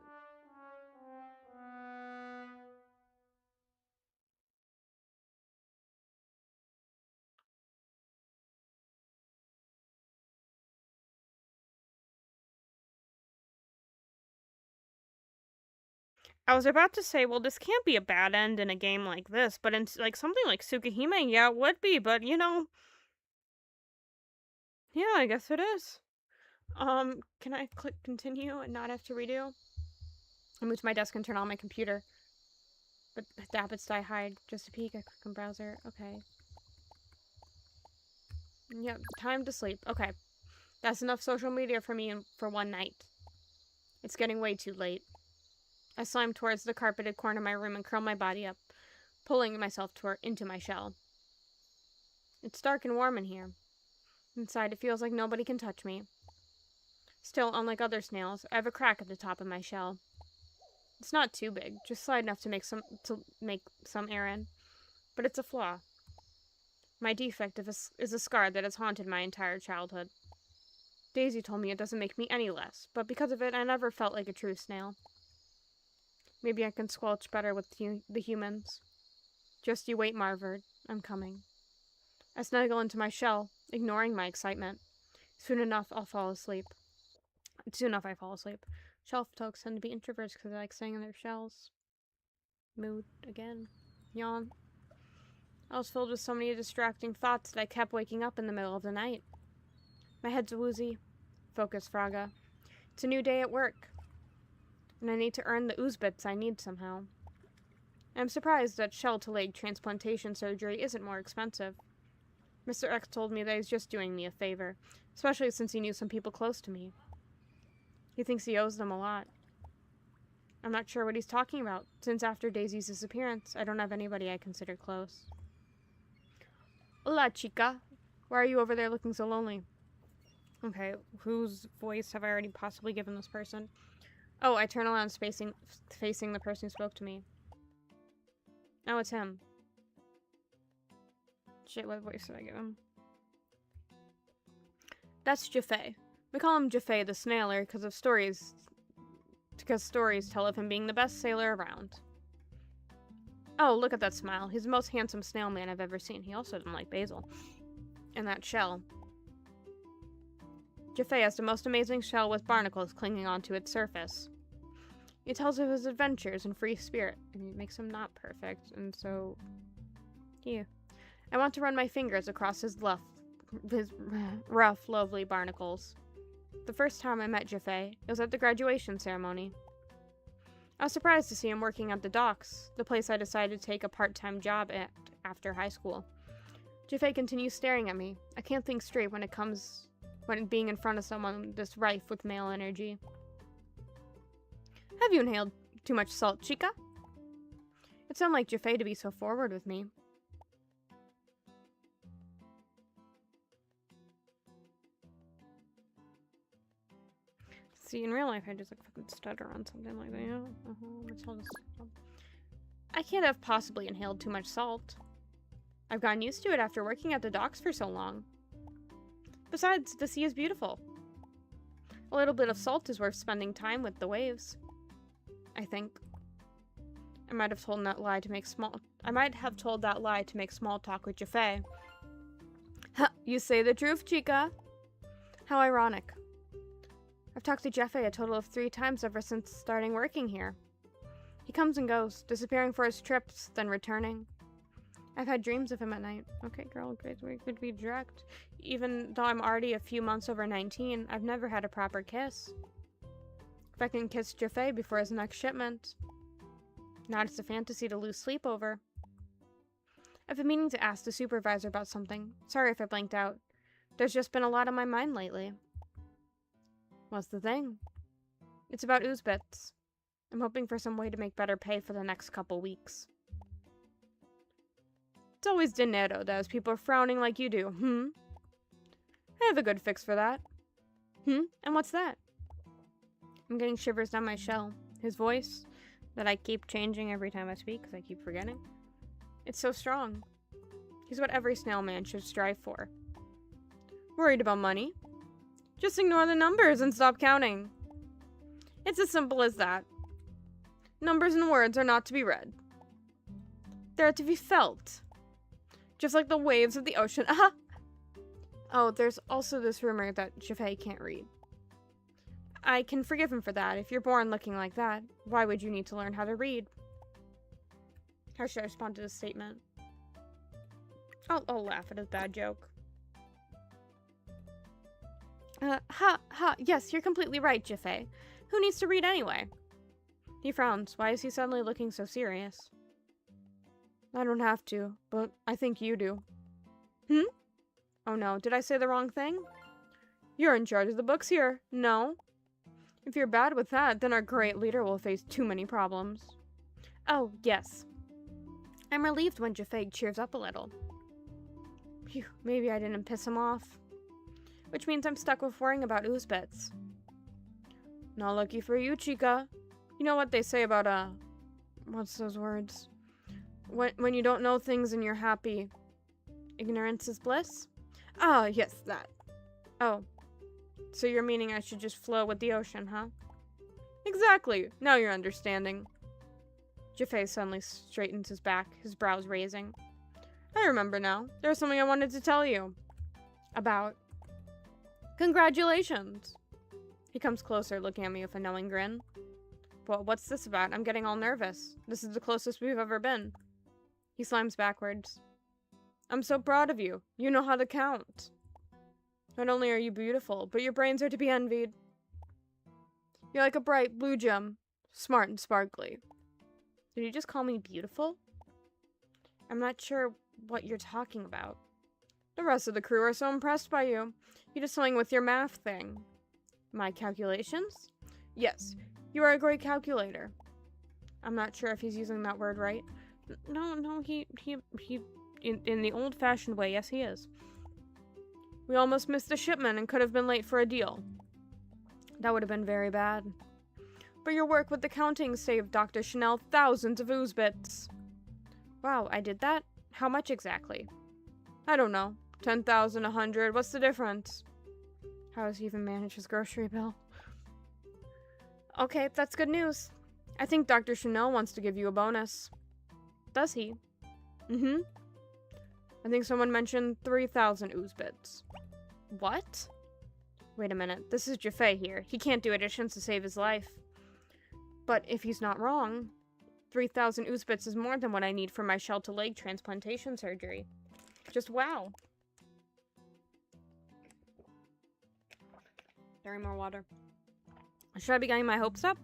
I was about to say, well, this can't be a bad end in a game like this, but in like something like Tsukihime, yeah, it would be, but you know, yeah, I guess it is. Can I click continue and not have to redo? I move to my desk and turn on my computer. But the habits die hide. Just a peek, I click on browser. Okay. Yep, time to sleep. Okay. That's enough social media for me for one night. It's getting way too late. I slime towards the carpeted corner of my room and curl my body up, pulling myself into my shell. It's dark and warm in here. Inside, it feels like nobody can touch me. Still, unlike other snails, I have a crack at the top of my shell. It's not too big, just slight enough to make some air in. But it's a flaw. My defect is a scar that has haunted my entire childhood. Daisy told me it doesn't make me any less, but because of it, I never felt like a true snail. Maybe I can squelch better with the humans. Just you wait, Marvard. I'm coming. I snuggle into my shell, ignoring my excitement. Soon enough I fall asleep. Shell folks tend to be introverts because they like staying in their shells. Mood again. Yawn. I was filled with so many distracting thoughts that I kept waking up in the middle of the night. My head's woozy. Focus, Fraga. It's a new day at work. And I need to earn the ooze bits I need somehow. I'm surprised that shell-to-leg transplantation surgery isn't more expensive. Mr. X told me that he's just doing me a favor, especially since he knew some people close to me. He thinks he owes them a lot. I'm not sure what he's talking about, since after Daisy's disappearance, I don't have anybody I consider close. Hola, chica. Why are you over there looking so lonely? Okay, whose voice have I already possibly given this person? Oh, I turn around facing the person who spoke to me. Oh, it's him. Shit, what voice did I give him? That's Jaffe. We call him Jaffe the Snailer because stories tell of him being the best sailor around. Oh, look at that smile. He's the most handsome snail man I've ever seen. He also doesn't like basil. And that shell. Jaffe has the most amazing shell with barnacles clinging onto its surface. He tells of his adventures and free spirit, and it makes him not perfect, and so... yeah. I want to run my fingers across his rough, lovely barnacles. The first time I met Jaffe, it was at the graduation ceremony. I was surprised to see him working at the docks, the place I decided to take a part-time job at after high school. Jaffe continues staring at me. I can't think straight when being in front of someone this rife with male energy. Have you inhaled too much salt, chica? It sounded like Jaffe to be so forward with me. See, in real life, I just like fucking stutter on something like that. Yeah? I can't have possibly inhaled too much salt. I've gotten used to it after working at the docks for so long. Besides, the sea is beautiful. A little bit of salt is worth spending time with the waves. I think. I might have told that lie to make small talk with Jaffe. Ha! You say the truth, chica. How ironic. I've talked to Jaffe a total of 3 times ever since starting working here. He comes and goes, disappearing for his trips, then returning. I've had dreams of him at night. Okay, girl, great, we could be direct. Even though I'm already a few months over 19, I've never had a proper kiss. If I can kiss Jaffe before his next shipment. Not it's a fantasy to lose sleep over. I've been meaning to ask the supervisor about something. Sorry if I blanked out. There's just been a lot on my mind lately. What's the thing? It's about ooze bits. I'm hoping for some way to make better pay for the next couple weeks. It's always dinero that has people frowning like you do, I have a good fix for that. And what's that? I'm getting shivers down my shell. His voice, that I keep changing every time I speak because I keep forgetting. It's so strong. He's what every snail man should strive for. Worried about money? Just ignore the numbers and stop counting. It's as simple as that. Numbers and words are not to be read. They're to be felt. Just like the waves of the ocean. Aha! Oh, there's also this rumor that Jaffe can't read. I can forgive him for that. If you're born looking like that, why would you need to learn how to read? How should I respond to this statement? I'll laugh at his bad joke. Yes, you're completely right, Jaffe. Who needs to read anyway? He frowns. Why is he suddenly looking so serious? I don't have to, but I think you do. Oh no, did I say the wrong thing? You're in charge of the books here. No? If you're bad with that, then our great leader will face too many problems. Oh, yes. I'm relieved when Jaffe cheers up a little. Phew, maybe I didn't piss him off. Which means I'm stuck with worrying about ooze bits. Not lucky for you, chica. You know what they say about, what's those words? When you don't know things and you're happy, ignorance is bliss? Ah, yes, that. Oh, so you're meaning I should just flow with the ocean, huh? Exactly. Now you're understanding. Jaffe suddenly straightens his back, his brows raising. I remember now. There's something I wanted to tell you. About. Congratulations. He comes closer, looking at me with a knowing grin. Well, what's this about? I'm getting all nervous. This is the closest we've ever been. He slimes backwards. I'm so proud of you. You know how to count. Not only are you beautiful, but your brains are to be envied. You're like a bright blue gem, smart and sparkly. Did you just call me beautiful? I'm not sure what you're talking about. The rest of the crew are so impressed by you. You did something with your math thing. My calculations? Yes, you are a great calculator. I'm not sure if he's using that word right. No, he in the old-fashioned way, yes he is. We almost missed the shipment and could have been late for a deal. That would have been very bad. But your work with the counting saved Dr. Chanel thousands of ooze bits. Wow, I did that? How much exactly? I don't know. 10,000, 100, what's the difference? How does he even manage his grocery bill? Okay, that's good news. I think Dr. Chanel wants to give you a bonus. Does he? Mm-hmm. I think someone mentioned 3,000 ooze bits. What? Wait a minute, this is Jaffe here. He can't do additions to save his life. But if he's not wrong, 3,000 ooze bits is more than what I need for my shell-to-leg transplantation surgery. Just wow. There more water. Should I be getting my hopes up?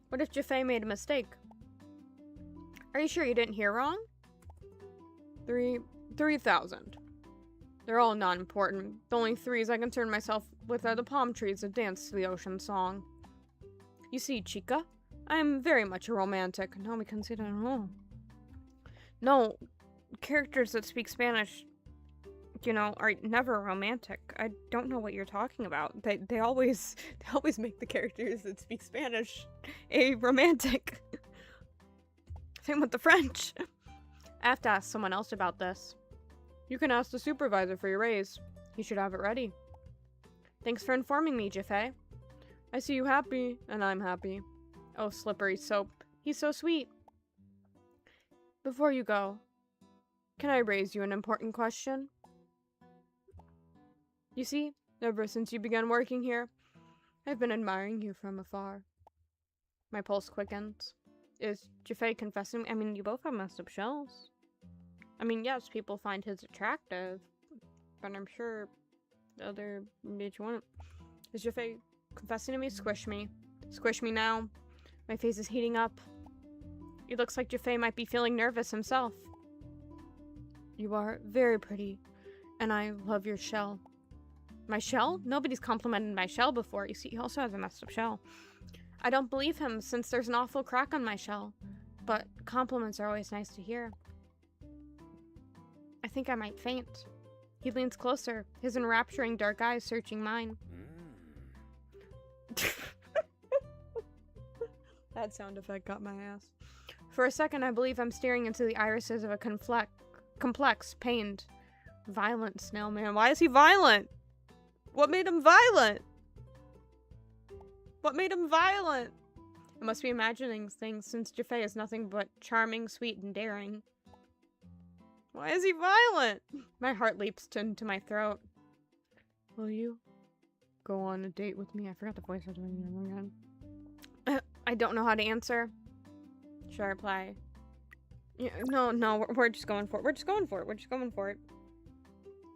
What if Jaffe made a mistake? Are you sure you didn't hear wrong? 3,000. They're all not important. The only threes I concern myself with are the palm trees that dance to the ocean song. You see, Chica, I am very much a romantic. No, we can say that at all. No, characters that speak Spanish, you know, are never romantic. I don't know what you're talking about. They always make the characters that speak Spanish a romantic. Same with the French. I have to ask someone else about this. You can ask the supervisor for your raise. He should have it ready. Thanks for informing me, Jaffe. I see you happy, and I'm happy. Oh, slippery soap. He's so sweet. Before you go, can I raise you an important question? You see, ever since you began working here, I've been admiring you from afar. My pulse quickens. Is Jaffe confessing? I mean, you both have messed up shells. I mean, yes, people find his attractive, but I'm sure the other bitch won't. Is Jaffe confessing to me? Squish me. Squish me now. My face is heating up. It looks like Jaffe might be feeling nervous himself. You are very pretty, and I love your shell. My shell? Nobody's complimented my shell before. You see, he also has a messed up shell. I don't believe him, since there's an awful crack on my shell. But compliments are always nice to hear. I think I might faint. He leans closer, his enrapturing dark eyes searching mine. That sound effect got my ass. For a second, I believe I'm staring into the irises of a complex, pained, violent snail man. Why is he violent? What made him violent? What made him violent? I must be imagining things, since Jaffe is nothing but charming, sweet, and daring. Why is he violent? My heart leaps into my throat. Will you go on a date with me? I forgot the voice I was doing again. I don't know how to answer. Should I reply? Yeah, no, we're just going for it. We're just going for it.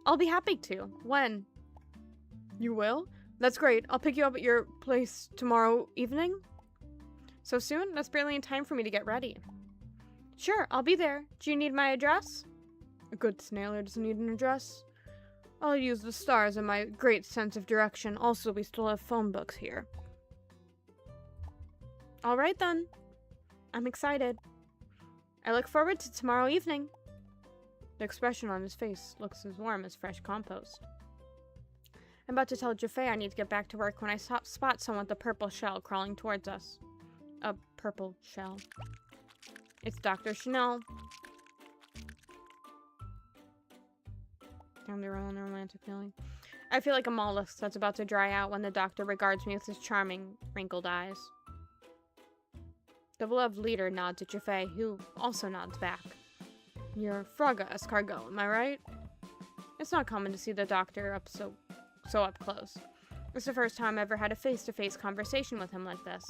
I'll be happy to. When? You will? That's great. I'll pick you up at your place tomorrow evening. So soon? That's barely in time for me to get ready. Sure, I'll be there. Do you need my address? A good snailer doesn't need an address. I'll use the stars and my great sense of direction. Also, we still have phone books here. Alright then. I'm excited. I look forward to tomorrow evening. The expression on his face looks as warm as fresh compost. I'm about to tell Jaffe I need to get back to work when I spot someone with a purple shell crawling towards us. A purple shell. It's Dr. Chanel. Damn, they're on a romantic feeling. I feel like a mollusk that's about to dry out when the doctor regards me with his charming, wrinkled eyes. The beloved leader nods at Jaffe, who also nods back. You're Fraga Saliagos, am I right? It's not common to see the doctor up so up close. It's the first time I ever had a face-to-face conversation with him like this.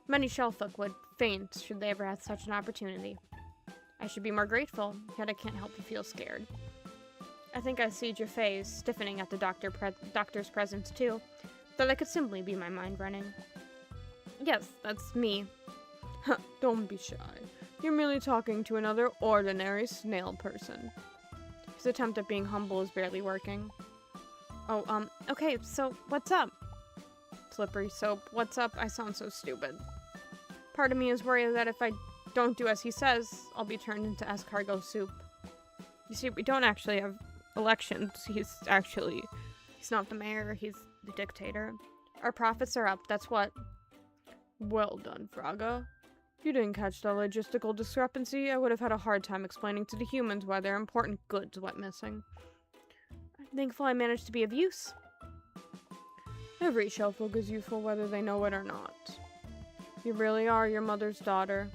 Many shellfolk would faint should they ever have such an opportunity. I should be more grateful, yet I can't help but feel scared. I think I see Jaffe stiffening at the doctor's presence too, though that could simply be my mind running. Yes, that's me. Don't be shy. You're merely talking to another ordinary snail person. His attempt at being humble is barely working. Oh, okay, so what's up? Slippery soap, what's up? I sound so stupid. Part of me is worried that if I don't do as he says, I'll be turned into escargot soup. You see, we don't actually have elections. He's not the mayor, he's the dictator. Our profits are up, that's what. Well done, Fraga. You didn't catch the logistical discrepancy. I would have had a hard time explaining to the humans why their important goods went missing. I'm thankful I managed to be of use. Every shellfolk is useful whether they know it or not. You really are your mother's daughter.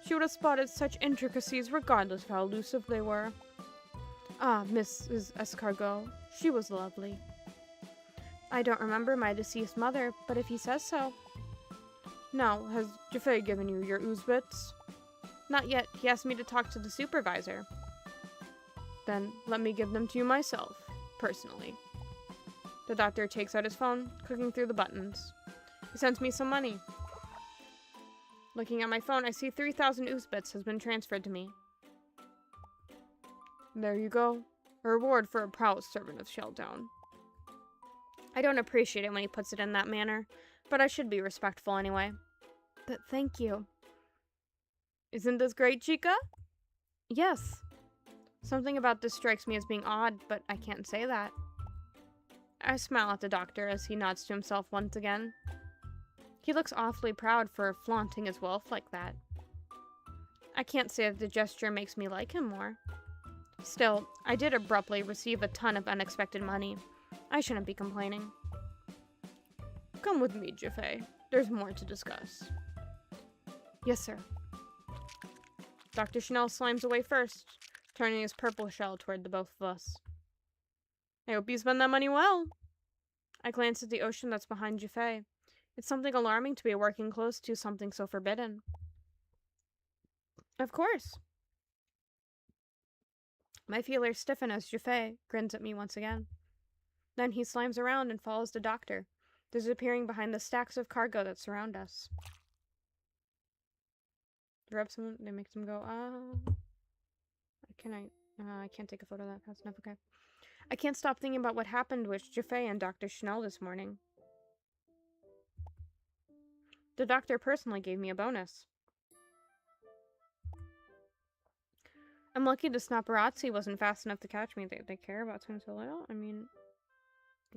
She would have spotted such intricacies regardless of how elusive they were. Ah, Mrs. Escargot. She was lovely. I don't remember my deceased mother, but if he says so. Now, has Jaffe given you your ooze bits? Not yet. He asked me to talk to the supervisor. Then let me give them to you myself, personally. The doctor takes out his phone, clicking through the buttons. He sends me some money. Looking at my phone, I see 3,000 ooze bits has been transferred to me. There you go. A reward for a proud servant of Shelltown. I don't appreciate it when he puts it in that manner, but I should be respectful anyway. But thank you. Isn't this great, Chica? Yes. Something about this strikes me as being odd, but I can't say that. I smile at the doctor as he nods to himself once again. He looks awfully proud for flaunting his wealth like that. I can't say if the gesture makes me like him more. Still, I did abruptly receive a ton of unexpected money. I shouldn't be complaining. Come with me, Jaffe. There's more to discuss. Yes, sir. Dr. Chanel slimes away first, turning his purple shell toward the both of us. I hope you spend that money well. I glance at the ocean that's behind Jaffe. It's something alarming to be working close to something so forbidden. Of course. My feelers stiffen as Jaffe grins at me once again. Then he slimes around and follows the doctor, disappearing behind the stacks of cargo that surround us. Rub someone, they make them go, I can't take a photo of that fast enough, okay. I can't stop thinking about what happened with Jaffe and Dr. Chanel this morning. The doctor personally gave me a bonus. I'm lucky the snapperazzi wasn't fast enough to catch me. They care about something so little. I mean,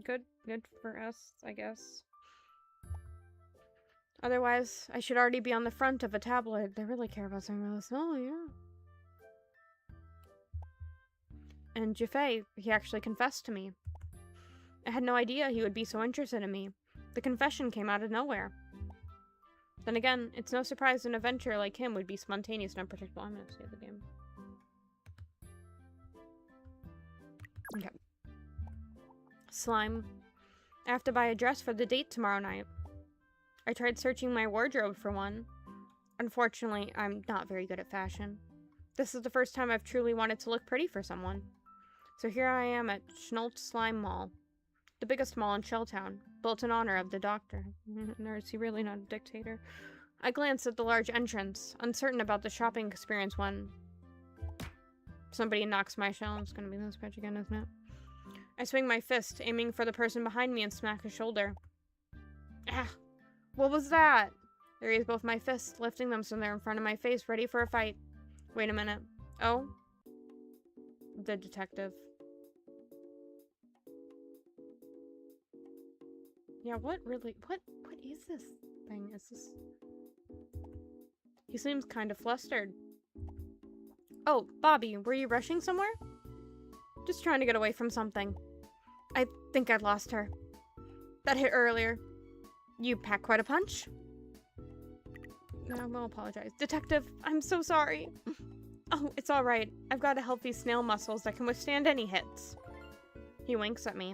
good for us, I guess. Otherwise, I should already be on the front of a tabloid. They really care about something really small, yeah. And Jaffe, he actually confessed to me. I had no idea he would be so interested in me. The confession came out of nowhere. Then again, it's no surprise an adventure like him would be spontaneous and unpredictable. I'm gonna save the game. Okay. Slime. I have to buy a dress for the date tomorrow night. I tried searching my wardrobe for one. Unfortunately, I'm not very good at fashion. This is the first time I've truly wanted to look pretty for someone. So here I am at Schnolt Slime Mall, the biggest mall in Shelltown, built in honor of the doctor. Nor is he really not a dictator? I glance at the large entrance, uncertain about the shopping experience when somebody knocks my shell. It's gonna be this patch again, isn't it? I swing my fist, aiming for the person behind me and smack his shoulder. Ah! What was that? I raise both my fists, lifting them so they're in front of my face, ready for a fight. Wait a minute. Oh? The detective. Yeah, what is this thing? Is this... He seems kind of flustered. Oh, Bobby, were you rushing somewhere? Just trying to get away from something. I think I've lost her. That hit earlier. You packed quite a punch. I will apologize. Detective, I'm so sorry. Oh, it's alright. I've got a healthy snail muscles that can withstand any hits. He winks at me.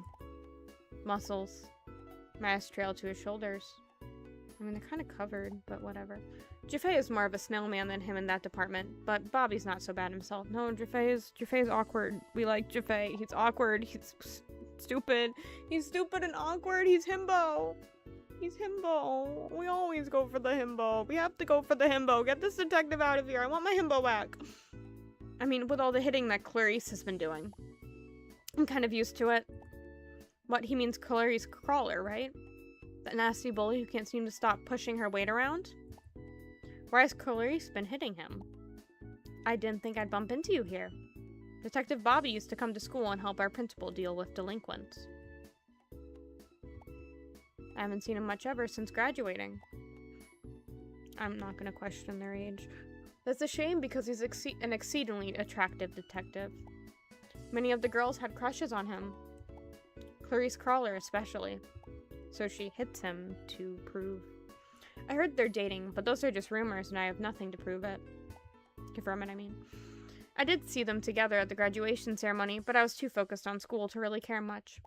Muscles. My eyes trail to his shoulders. I mean, they're kind of covered, but whatever. Jaffe is more of a snail man than him in that department, but Bobby's not so bad himself. No, Jaffe is awkward. We like Jaffe. He's awkward. He's stupid. He's stupid and awkward. He's himbo. He's himbo. We always go for the himbo. We have to go for the himbo. Get this detective out of here. I want my himbo back. I mean, with all the hitting that Clarice has been doing, I'm kind of used to it. What, he means Clarice Crawler, right? That nasty bully who can't seem to stop pushing her weight around? Why has Clarice been hitting him? I didn't think I'd bump into you here. Detective Bobby used to come to school and help our principal deal with delinquents. I haven't seen him much ever since graduating. I'm not gonna question their age. That's a shame because he's an exceedingly attractive detective. Many of the girls had crushes on him. Clarice Crawler especially. So she hits him to prove. I heard they're dating, but those are just rumors and I have nothing to prove it. Confirm it, I mean. I did see them together at the graduation ceremony, but I was too focused on school to really care much.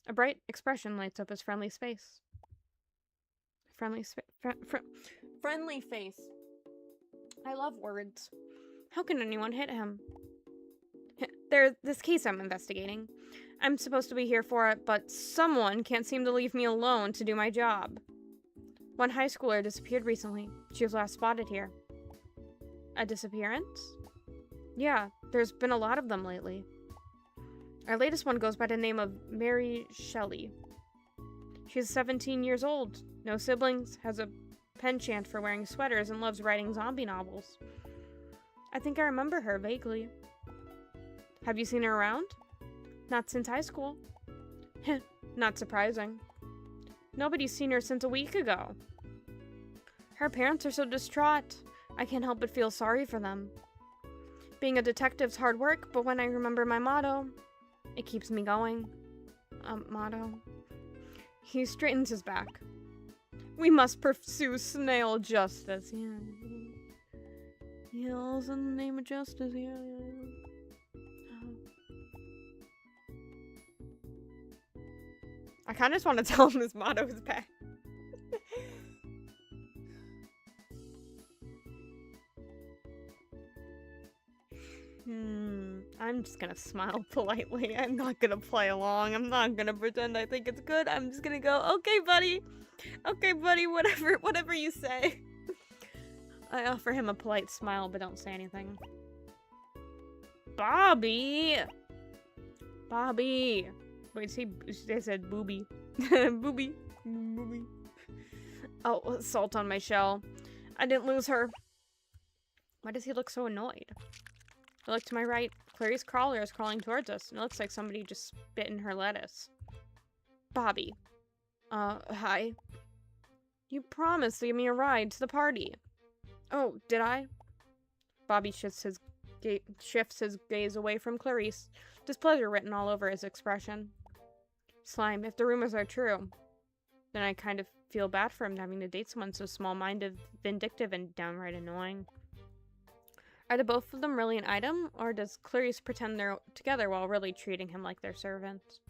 A bright expression lights up his friendly face. Friendly face. I love words. How can anyone hit him? There's this case I'm investigating. I'm supposed to be here for it, but someone can't seem to leave me alone to do my job. One high schooler disappeared recently. She was last spotted here. A disappearance? Yeah, there's been a lot of them lately. Our latest one goes by the name of Mary Shelley. She's 17 years old, no siblings, has a penchant for wearing sweaters, and loves writing zombie novels. I think I remember her vaguely. Have you seen her around? Not since high school. Not surprising. Nobody's seen her since a week ago. Her parents are so distraught. I can't help but feel sorry for them. Being a detective's hard work, but when I remember my motto, it keeps me going. Motto? He straightens his back. We must pursue Snail justice. Yeah. Yells in the name of justice. Yeah. I kind of just want to tell him his motto is back. I'm just gonna smile politely. I'm not gonna play along. I'm not gonna pretend I think it's good. I'm just gonna go, okay, buddy. Okay, buddy, whatever you say. I offer him a polite smile, but don't say anything. Bobby! Bobby! Wait, they said booby. Booby. Booby. Oh, salt on my shell. I didn't lose her. Why does he look so annoyed? I look to my right. Clarice Crawler is crawling towards us, and it looks like somebody just spit in her lettuce. Bobby. Hi. You promised to give me a ride to the party. Oh, did I? Bobby shifts his gaze away from Clarice, displeasure written all over his expression. Slime, if the rumors are true, then I kind of feel bad for him having to date someone so small-minded, vindictive, and downright annoying. Are the both of them really an item, or does Clarice pretend they're together while really treating him like their servants?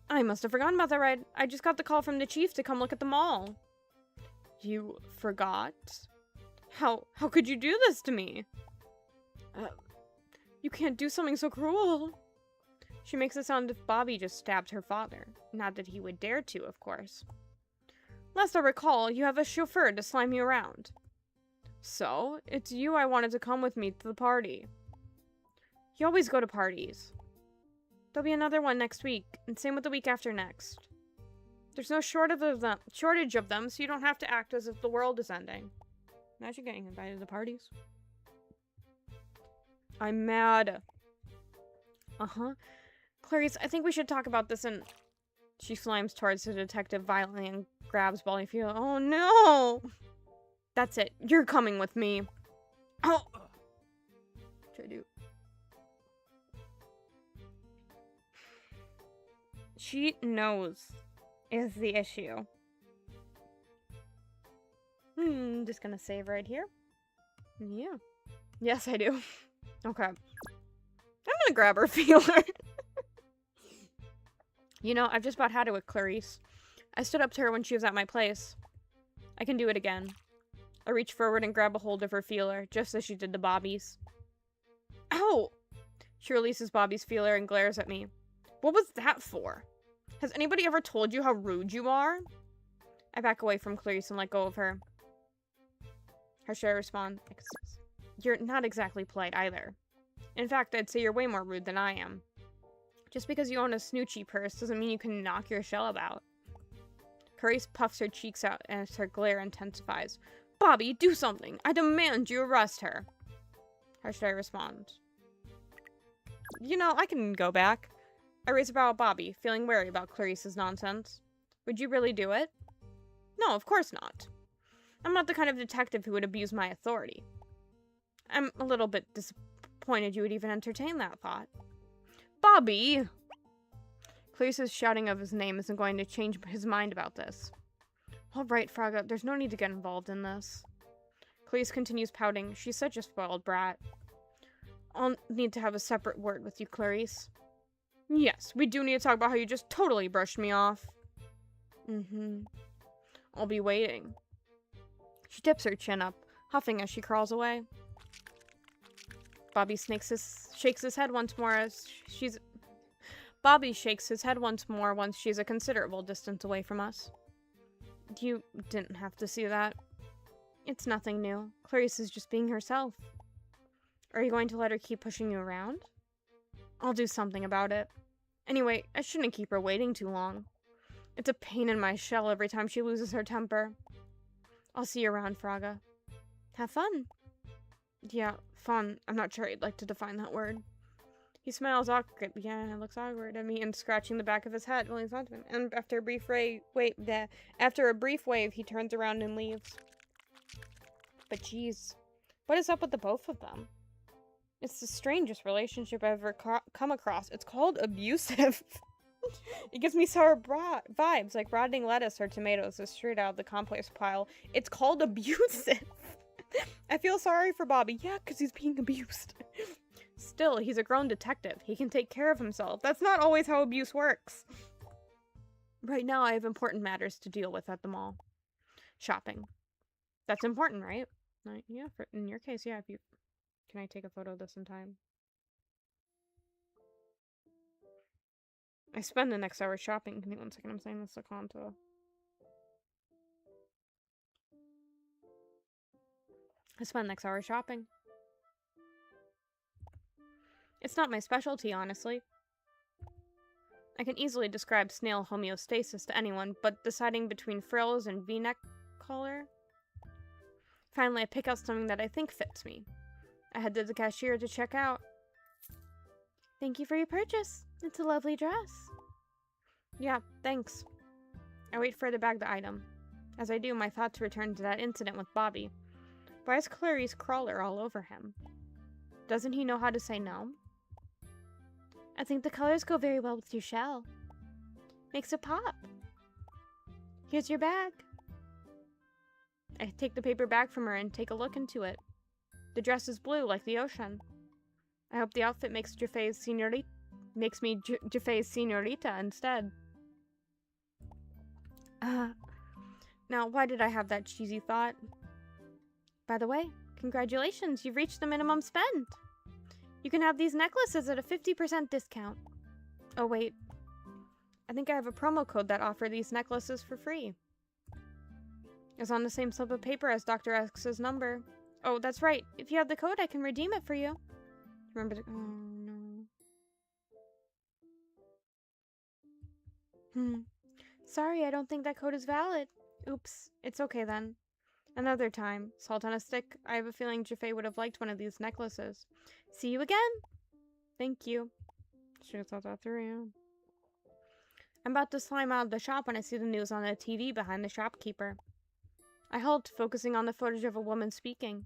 I must have forgotten about that ride. I just got the call from the chief to come look at the mall. You forgot? How could you do this to me? You can't do something so cruel. She makes it sound as if Bobby just stabbed her father. Not that he would dare to, of course. Last I recall, you have a chauffeur to slime you around. So, it's you I wanted to come with me to the party. You always go to parties. There'll be another one next week, and same with the week after next. There's no shortage of them, so you don't have to act as if the world is ending. Imagine getting invited to parties. I'm mad. Clarice, I think we should talk about this, and she slimes towards the detective violently and grabs Bobby Field. Oh no! That's it. You're coming with me. Oh! What should I do? She knows is the issue. Just gonna save right here. Yeah. Yes, I do. Okay. I'm gonna grab her feeler. You know, I've just about had it with Clarice. I stood up to her when she was at my place. I can do it again. I reach forward and grab a hold of her feeler, just as she did to Bobby's. Ow! She releases Bobby's feeler and glares at me. What was that for? Has anybody ever told you how rude you are? I back away from Clarice and let go of her. How should I respond? You're not exactly polite either. In fact, I'd say you're way more rude than I am. Just because you own a snoochie purse doesn't mean you can knock your shell about. Clarice puffs her cheeks out as her glare intensifies. Bobby, do something! I demand you arrest her! How should I respond? You know, I can go back. I raise a brow at Bobby, feeling wary about Clarice's nonsense. Would you really do it? No, of course not. I'm not the kind of detective who would abuse my authority. I'm a little bit disappointed you would even entertain that thought. Bobby! Clarice's shouting of his name isn't going to change his mind about this. All right, Fraga, there's no need to get involved in this. Clarice continues pouting. She's such a spoiled brat. I'll need to have a separate word with you, Clarice. Yes, we do need to talk about how you just totally brushed me off. I'll be waiting. She tips her chin up, huffing as she crawls away. Bobby shakes his head once more once she's a considerable distance away from us. You didn't have to see that. It's nothing new. Clarice is just being herself. Are you going to let her keep pushing you around? I'll do something about it. Anyway, I shouldn't keep her waiting too long. It's a pain in my shell every time she loses her temper. I'll see you around, Fraga. Have fun. Yeah, fun. I'm not sure I'd like to define that word. He smiles awkward. Yeah, it looks awkward at me and scratching the back of his head while he's on to him. And after a brief wave, he turns around and leaves. But geez, what is up with the both of them? It's the strangest relationship I've ever come across. It's called abusive. It gives me sour vibes, like rotting lettuce or tomatoes is straight out of the compost pile. It's called abusive. I feel sorry for Bobby. Yeah, because he's being abused. Still, he's a grown detective. He can take care of himself. That's not always how abuse works. Right now, I have important matters to deal with at the mall. Shopping. That's important, right? Yeah, in your case, yeah. Can I take a photo of this in time? I spend the next hour shopping. Give me 1 second. I'm saying this to Kanto. I spend the next hour shopping. It's not my specialty, honestly. I can easily describe snail homeostasis to anyone, but deciding between frills and v-neck collar? Finally, I pick out something that I think fits me. I head to the cashier to check out. Thank you for your purchase. It's a lovely dress. Yeah, thanks. I wait for her to bag the item. As I do, my thoughts return to that incident with Bobby. Why is Clarice crawler all over him? Doesn't he know how to say no? I think the colors go very well with your shell. Makes it pop. Here's your bag. I take the paper bag from her and take a look into it. The dress is blue, like the ocean. I hope the outfit makes me Jafe's senorita instead. Now, why did I have that cheesy thought? By the way, congratulations, you've reached the minimum spend. You can have these necklaces at a 50% discount. Oh wait, I think I have a promo code that offers these necklaces for free. It's on the same slip of paper as Dr. X's number. Oh, that's right. If you have the code, I can redeem it for you. Remember to... Oh, no. Sorry, I don't think that code is valid. Oops. It's okay then. Another time. Salt on a stick. I have a feeling Jaffe would have liked one of these necklaces. See you again! Thank you. Should have thought that through. I'm about to slime out of the shop when I see the news on the TV behind the shopkeeper. I halt, focusing on the footage of a woman speaking.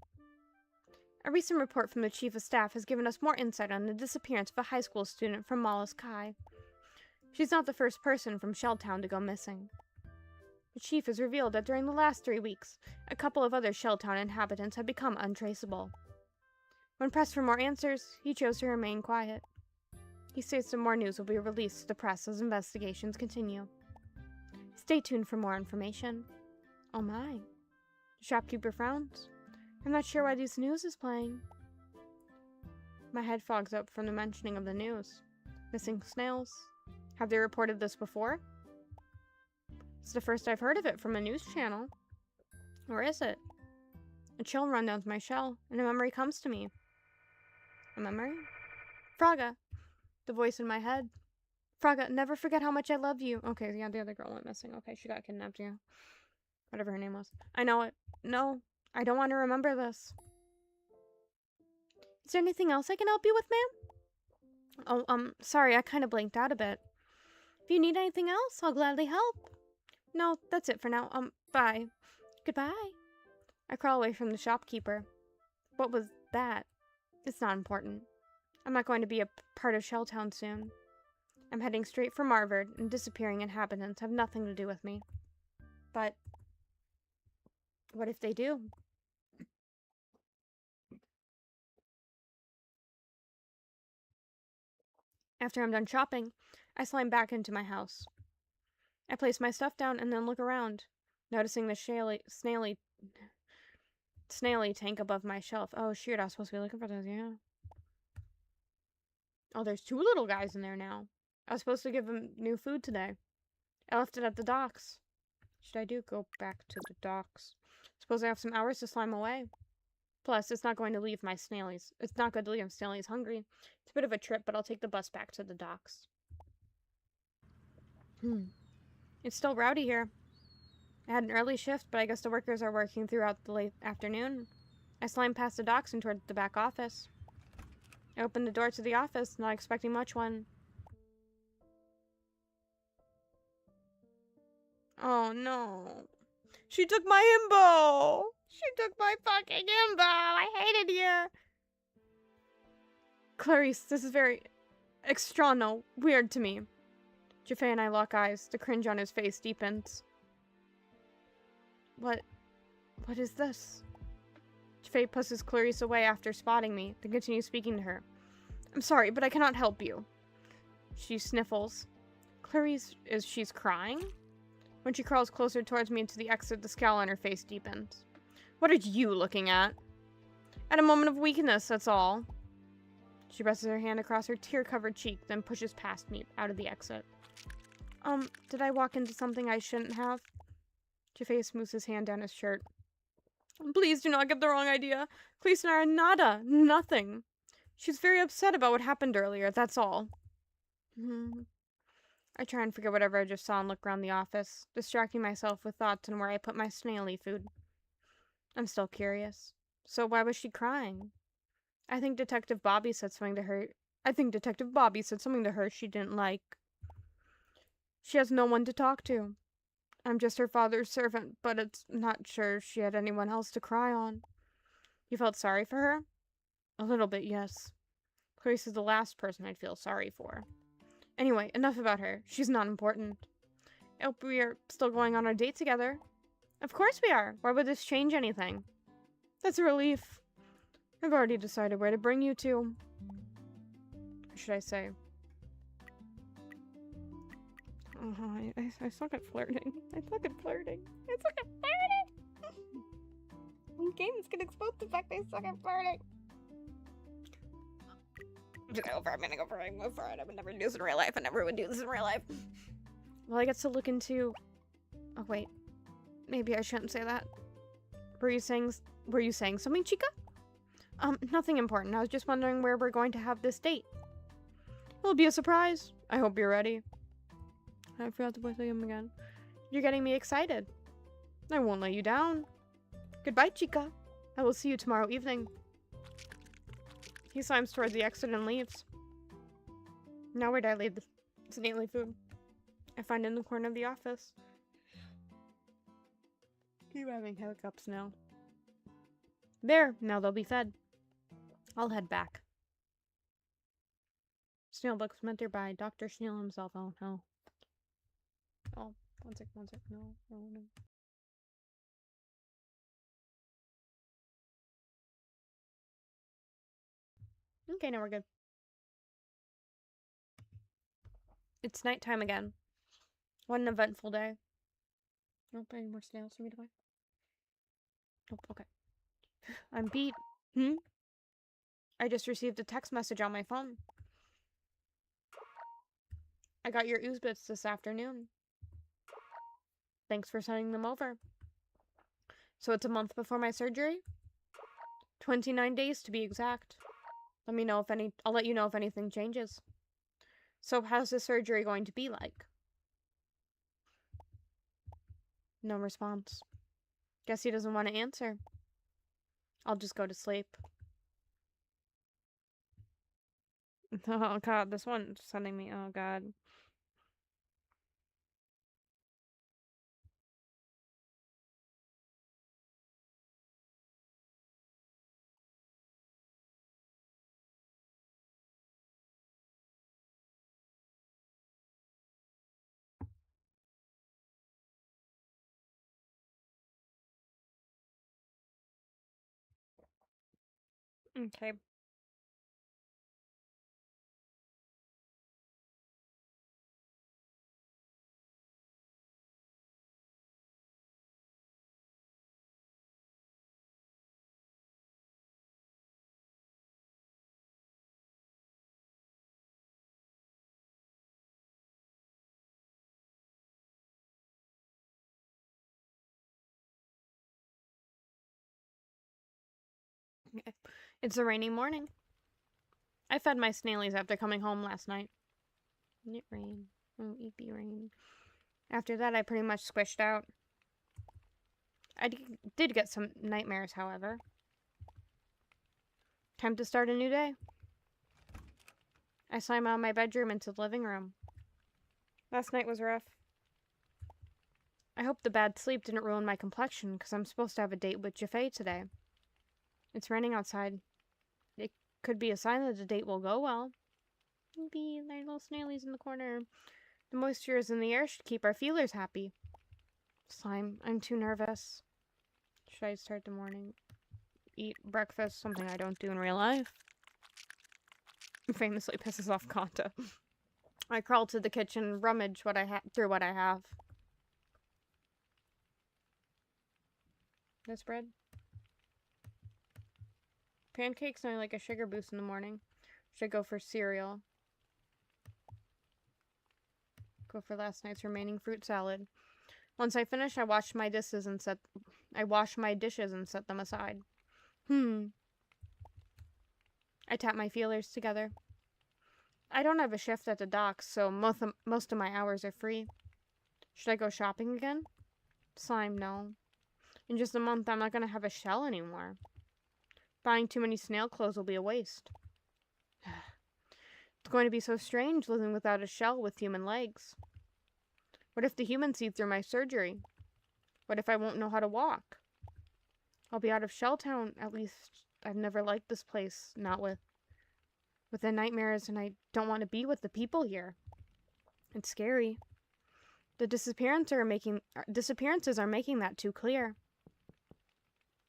A recent report from the Chief of Staff has given us more insight on the disappearance of a high school student from Mollusk High. She's not the first person from Shelltown to go missing. The Chief has revealed that during the last 3 weeks, a couple of other Shelltown inhabitants have become untraceable. When pressed for more answers, he chose to remain quiet. He states that more news will be released to the press as investigations continue. Stay tuned for more information. Oh my. The shopkeeper frowns. I'm not sure why this news is playing. My head fogs up from the mentioning of the news. Missing snails. Have they reported this before? It's the first I've heard of it from a news channel. Or is it? A chill runs down my shell, and a memory comes to me. A memory? Fraga. The voice in my head. Fraga, never forget how much I love you. Okay, yeah, the other girl went missing. Okay, she got kidnapped, yeah. Whatever her name was. I know it. No, I don't want to remember this. Is there anything else I can help you with, ma'am? Oh, sorry, I kind of blanked out a bit. If you need anything else, I'll gladly help. No, that's it for now. Bye. Goodbye. I crawl away from the shopkeeper. What was that? It's not important. I'm not going to be a part of Shelltown soon. I'm heading straight for Marvard, and disappearing inhabitants have nothing to do with me. But what if they do? After I'm done shopping, I slime back into my house. I place my stuff down and then look around, noticing the snaily tank above my shelf. Oh shoot, I was supposed to be looking for those, yeah. Oh, there's 2 little guys in there now. I was supposed to give them new food today. I left it at the docks. Should I go back to the docks? Suppose I have some hours to slime away. Plus, it's not going to leave my snailies. It's not good to leave snailies hungry. It's a bit of a trip, but I'll take the bus back to the docks. It's still rowdy here. I had an early shift, but I guess the workers are working throughout the late afternoon. I slime past the docks and toward the back office. I opened the door to the office, not expecting much one. Oh no. She took my himbo! She took my fucking himbo! I hate it here! Clarice, this is very extraño, weird to me. Jaffe and I lock eyes. The cringe on his face deepens. What is this? Jaffe pushes Clarice away after spotting me, then continues speaking to her. I'm sorry, but I cannot help you. She sniffles. Clarice, she's crying? When she crawls closer towards me into the exit, the scowl on her face deepens. What are you looking at? At a moment of weakness, that's all. She presses her hand across her tear-covered cheek, then pushes past me, out of the exit. Did I walk into something I shouldn't have? Jaffe smooths his hand down his shirt. Please do not get the wrong idea. Clarice and I are nada, nothing. She's very upset about what happened earlier, that's all. I try and forget whatever I just saw and look around the office, distracting myself with thoughts on where I put my snaily food. I'm still curious. So why was she crying? I think Detective Bobby said something to her she didn't like. She has no one to talk to. I'm just her father's servant, but it's not sure she had anyone else to cry on. You felt sorry for her? A little bit, yes. Clarice is the last person I'd feel sorry for. Anyway, enough about her. She's not important. I hope we are still going on our date together. Of course we are. Why would this change anything? That's a relief. I've already decided where to bring you to. What should I say? I suck at flirting. I suck at flirting. Games can expose the fact I suck at flirting. I'm gonna go for it. Move for it. I would never do this in real life. I never would do this in real life. Well, I get to look into... Oh, wait. Maybe I shouldn't say that. Were you saying something, Chica? Nothing important. I was just wondering where we're going to have this date. It'll be a surprise. I hope you're ready. I forgot to play the game again. You're getting me excited. I won't let you down. Goodbye, Chica. I will see you tomorrow evening. He slimes toward the exit and leaves. Now where did I leave the snaily food? I find it in the corner of the office. Keep having hiccups now. There, now they'll be fed. I'll head back. Snail books mentored by Dr. Snail himself. Oh no. Oh, one sec. No. Okay, now we're good. It's nighttime again. What an eventful day. Nope, any more snails for me to buy? Nope, okay. I'm beat. I just received a text message on my phone. I got your ooze bits this afternoon. Thanks for sending them over. So it's a month before my surgery? 29 days to be exact. I'll let you know if anything changes. So how's the surgery going to be like? No response. Guess he doesn't want to answer. I'll just go to sleep. Oh god, this one's sending me. Oh god. Okay. It's a rainy morning. I fed my snailies after coming home last night. It rained. Oh, eepy rain. After that, I pretty much squished out. I did get some nightmares, however. Time to start a new day. I slammed out of my bedroom into the living room. Last night was rough. I hope the bad sleep didn't ruin my complexion, because I'm supposed to have a date with Jaffe today. It's raining outside. It could be a sign that the date will go well. Maybe there are little snailies in the corner. The moisture is in the air should keep our feelers happy. Slime, I'm too nervous. Should I start the morning? Eat breakfast, something I don't do in real life. Famously pisses off Kanta. I crawl to the kitchen, rummage through what I have. This bread? Pancakes and I like a sugar boost in the morning. Should I go for cereal? Go for last night's remaining fruit salad. Once I finish, I wash my dishes and set them aside. I tap my feelers together. I don't have a shift at the docks, so most of my hours are free. Should I go shopping again? Slime, no. In just a month, I'm not going to have a shell anymore. Buying too many snail clothes will be a waste. It's going to be so strange living without a shell with human legs. What if the humans see through my surgery? What if I won't know how to walk? I'll be out of Shell Town, at least. I've never liked this place, not with the nightmares, and I don't want to be with the people here. It's scary. The disappearances are making that too clear.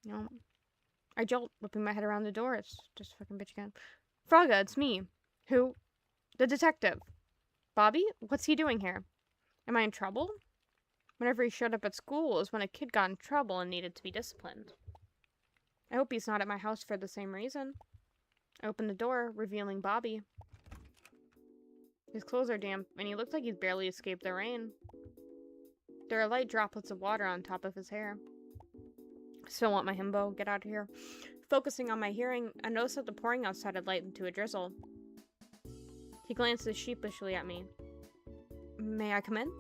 No. I jolt, whipping my head around the door. It's just fucking bitch again. Fraga, it's me. Who? The detective. Bobby? What's he doing here? Am I in trouble? Whenever he showed up at school is when a kid got in trouble and needed to be disciplined. I hope he's not at my house for the same reason. I opened the door, revealing Bobby. His clothes are damp, and he looks like he's barely escaped the rain. There are light droplets of water on top of his hair. Still want my himbo. Get out of here. Focusing on my hearing, I noticed that the pouring outside had lightened to a drizzle. He glances sheepishly at me. May I come in?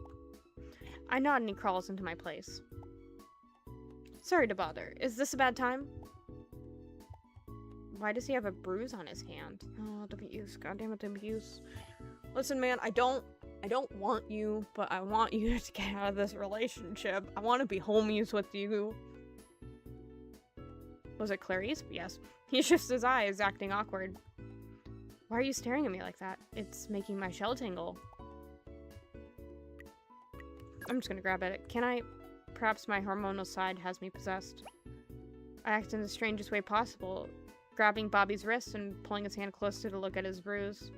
I nod and he crawls into my place. Sorry to bother. Is this a bad time? Why does he have a bruise on his hand? Oh, abuse. Goddamn abuse. Listen, man, I don't want you, but I want you to get out of this relationship. I want to be homies with you. Was it Clarice? Yes. He shifts his eyes, acting awkward. Why are you staring at me like that? It's making my shell tingle. I'm just gonna grab at it. Can I? Perhaps my hormonal side has me possessed. I act in the strangest way possible, grabbing Bobby's wrist and pulling his hand closer to look at his bruise.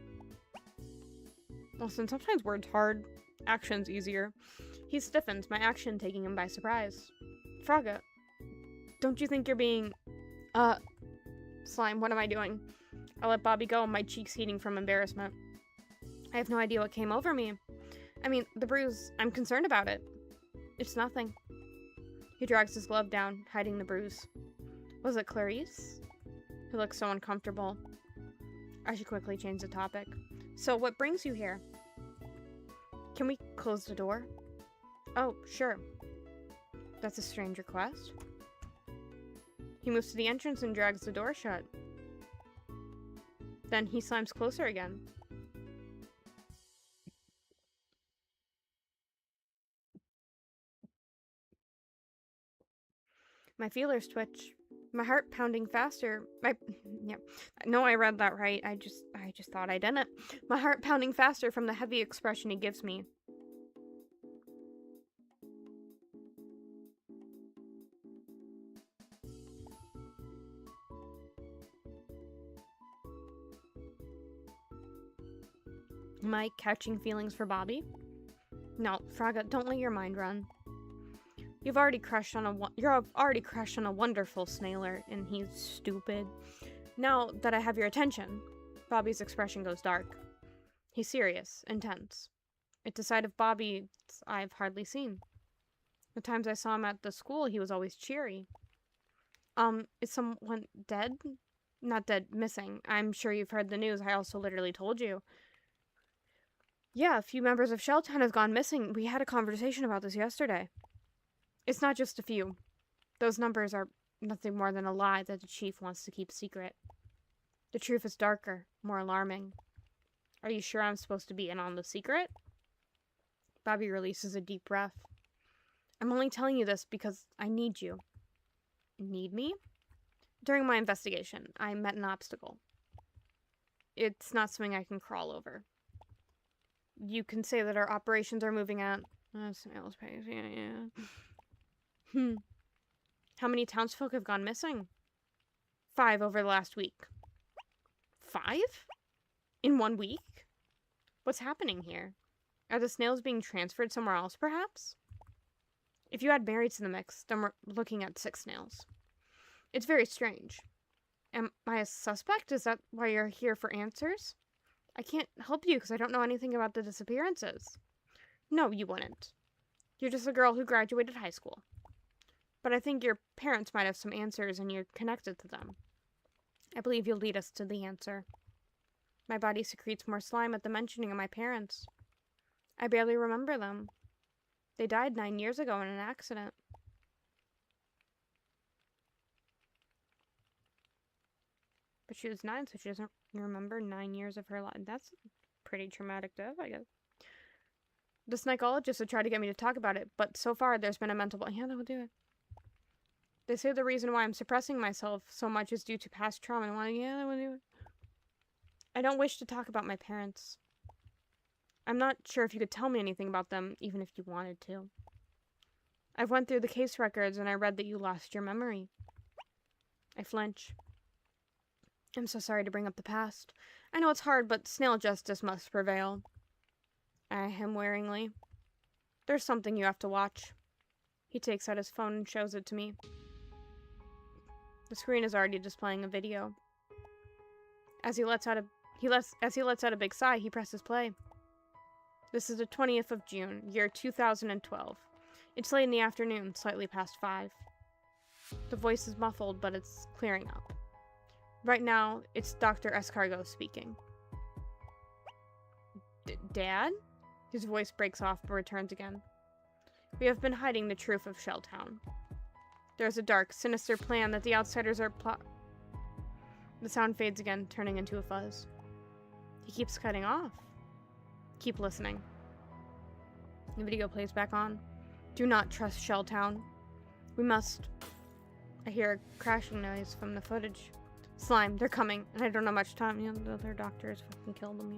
Listen, sometimes words hard, action's easier. He stiffens, my action taking him by surprise. Fraga, don't you think you're being... Slime, what am I doing? I let Bobby go, my cheeks heating from embarrassment. I have no idea what came over me. I mean, the bruise, I'm concerned about it. It's nothing. He drags his glove down, hiding the bruise. Was it Clarice? He looks so uncomfortable. I should quickly change the topic. So, what brings you here? Can we close the door? Oh, sure. That's a strange request. He moves to the entrance and drags the door shut. Then he slimes closer again. My feelers twitch. My heart pounding faster. Yeah. No, I read that right. I just thought I didn't. My heart pounding faster from the heavy expression he gives me. Am I catching feelings for Bobby? No, Fraga, don't let your mind run. You've already crushed on a wonderful Snailer, and he's stupid. Now that I have your attention, Bobby's expression goes dark. He's serious, intense. It's a side of Bobby I've hardly seen. The times I saw him at the school, he was always cheery. Is someone dead? Not dead, missing. I'm sure you've heard the news. I also literally told you. Yeah, a few members of Shelltown have gone missing. We had a conversation about this yesterday. It's not just a few. Those numbers are nothing more than a lie that the chief wants to keep secret. The truth is darker, more alarming. Are you sure I'm supposed to be in on the secret? Bobby releases a deep breath. I'm only telling you this because I need you. Need me? During my investigation, I met an obstacle. It's not something I can crawl over. You can say that our operations are moving at Snail's pace. Yeah. How many townsfolk have gone missing? 5 over the last week. 5? In 1 week? What's happening here? Are the snails being transferred somewhere else, perhaps? If you add Mary to the mix, then we're looking at 6 snails. It's very strange. Am I a suspect? Is that why you're here for answers? I can't help you because I don't know anything about the disappearances. No, you wouldn't. You're just a girl who graduated high school. But I think your parents might have some answers and you're connected to them. I believe you'll lead us to the answer. My body secretes more slime at the mentioning of my parents. I barely remember them. They died 9 years ago in an accident. But she was 9, so she doesn't remember 9 years of her life. That's a pretty traumatic death, I guess. The psychologist had tried to get me to talk about it, but so far there's been a mental block. Yeah, that would do it. They say the reason why I'm suppressing myself so much is due to past trauma. And yeah, that would do it. I don't wish to talk about my parents. I'm not sure if you could tell me anything about them, even if you wanted to. I've went through the case records and I read that you lost your memory. I flinch. I'm so sorry to bring up the past. I know it's hard, but snail justice must prevail. I hem waringly. There's something you have to watch. He takes out his phone and shows it to me. The screen is already displaying a video. As he lets out a big sigh, he presses play. This is the 20th of June, year 2012. It's late in the afternoon, slightly past 5. The voice is muffled, but it's clearing up. Right now, it's Dr. Escargot speaking. Dad? His voice breaks off but returns again. We have been hiding the truth of Shelltown. There's a dark, sinister plan that the outsiders are The sound fades again, turning into a fuzz. He keeps cutting off. Keep listening. The video plays back on. Do not trust Shelltown. We must... I hear a crashing noise from the footage. Slime, they're coming, and I don't know much time. You know, the other doctors fucking killed them,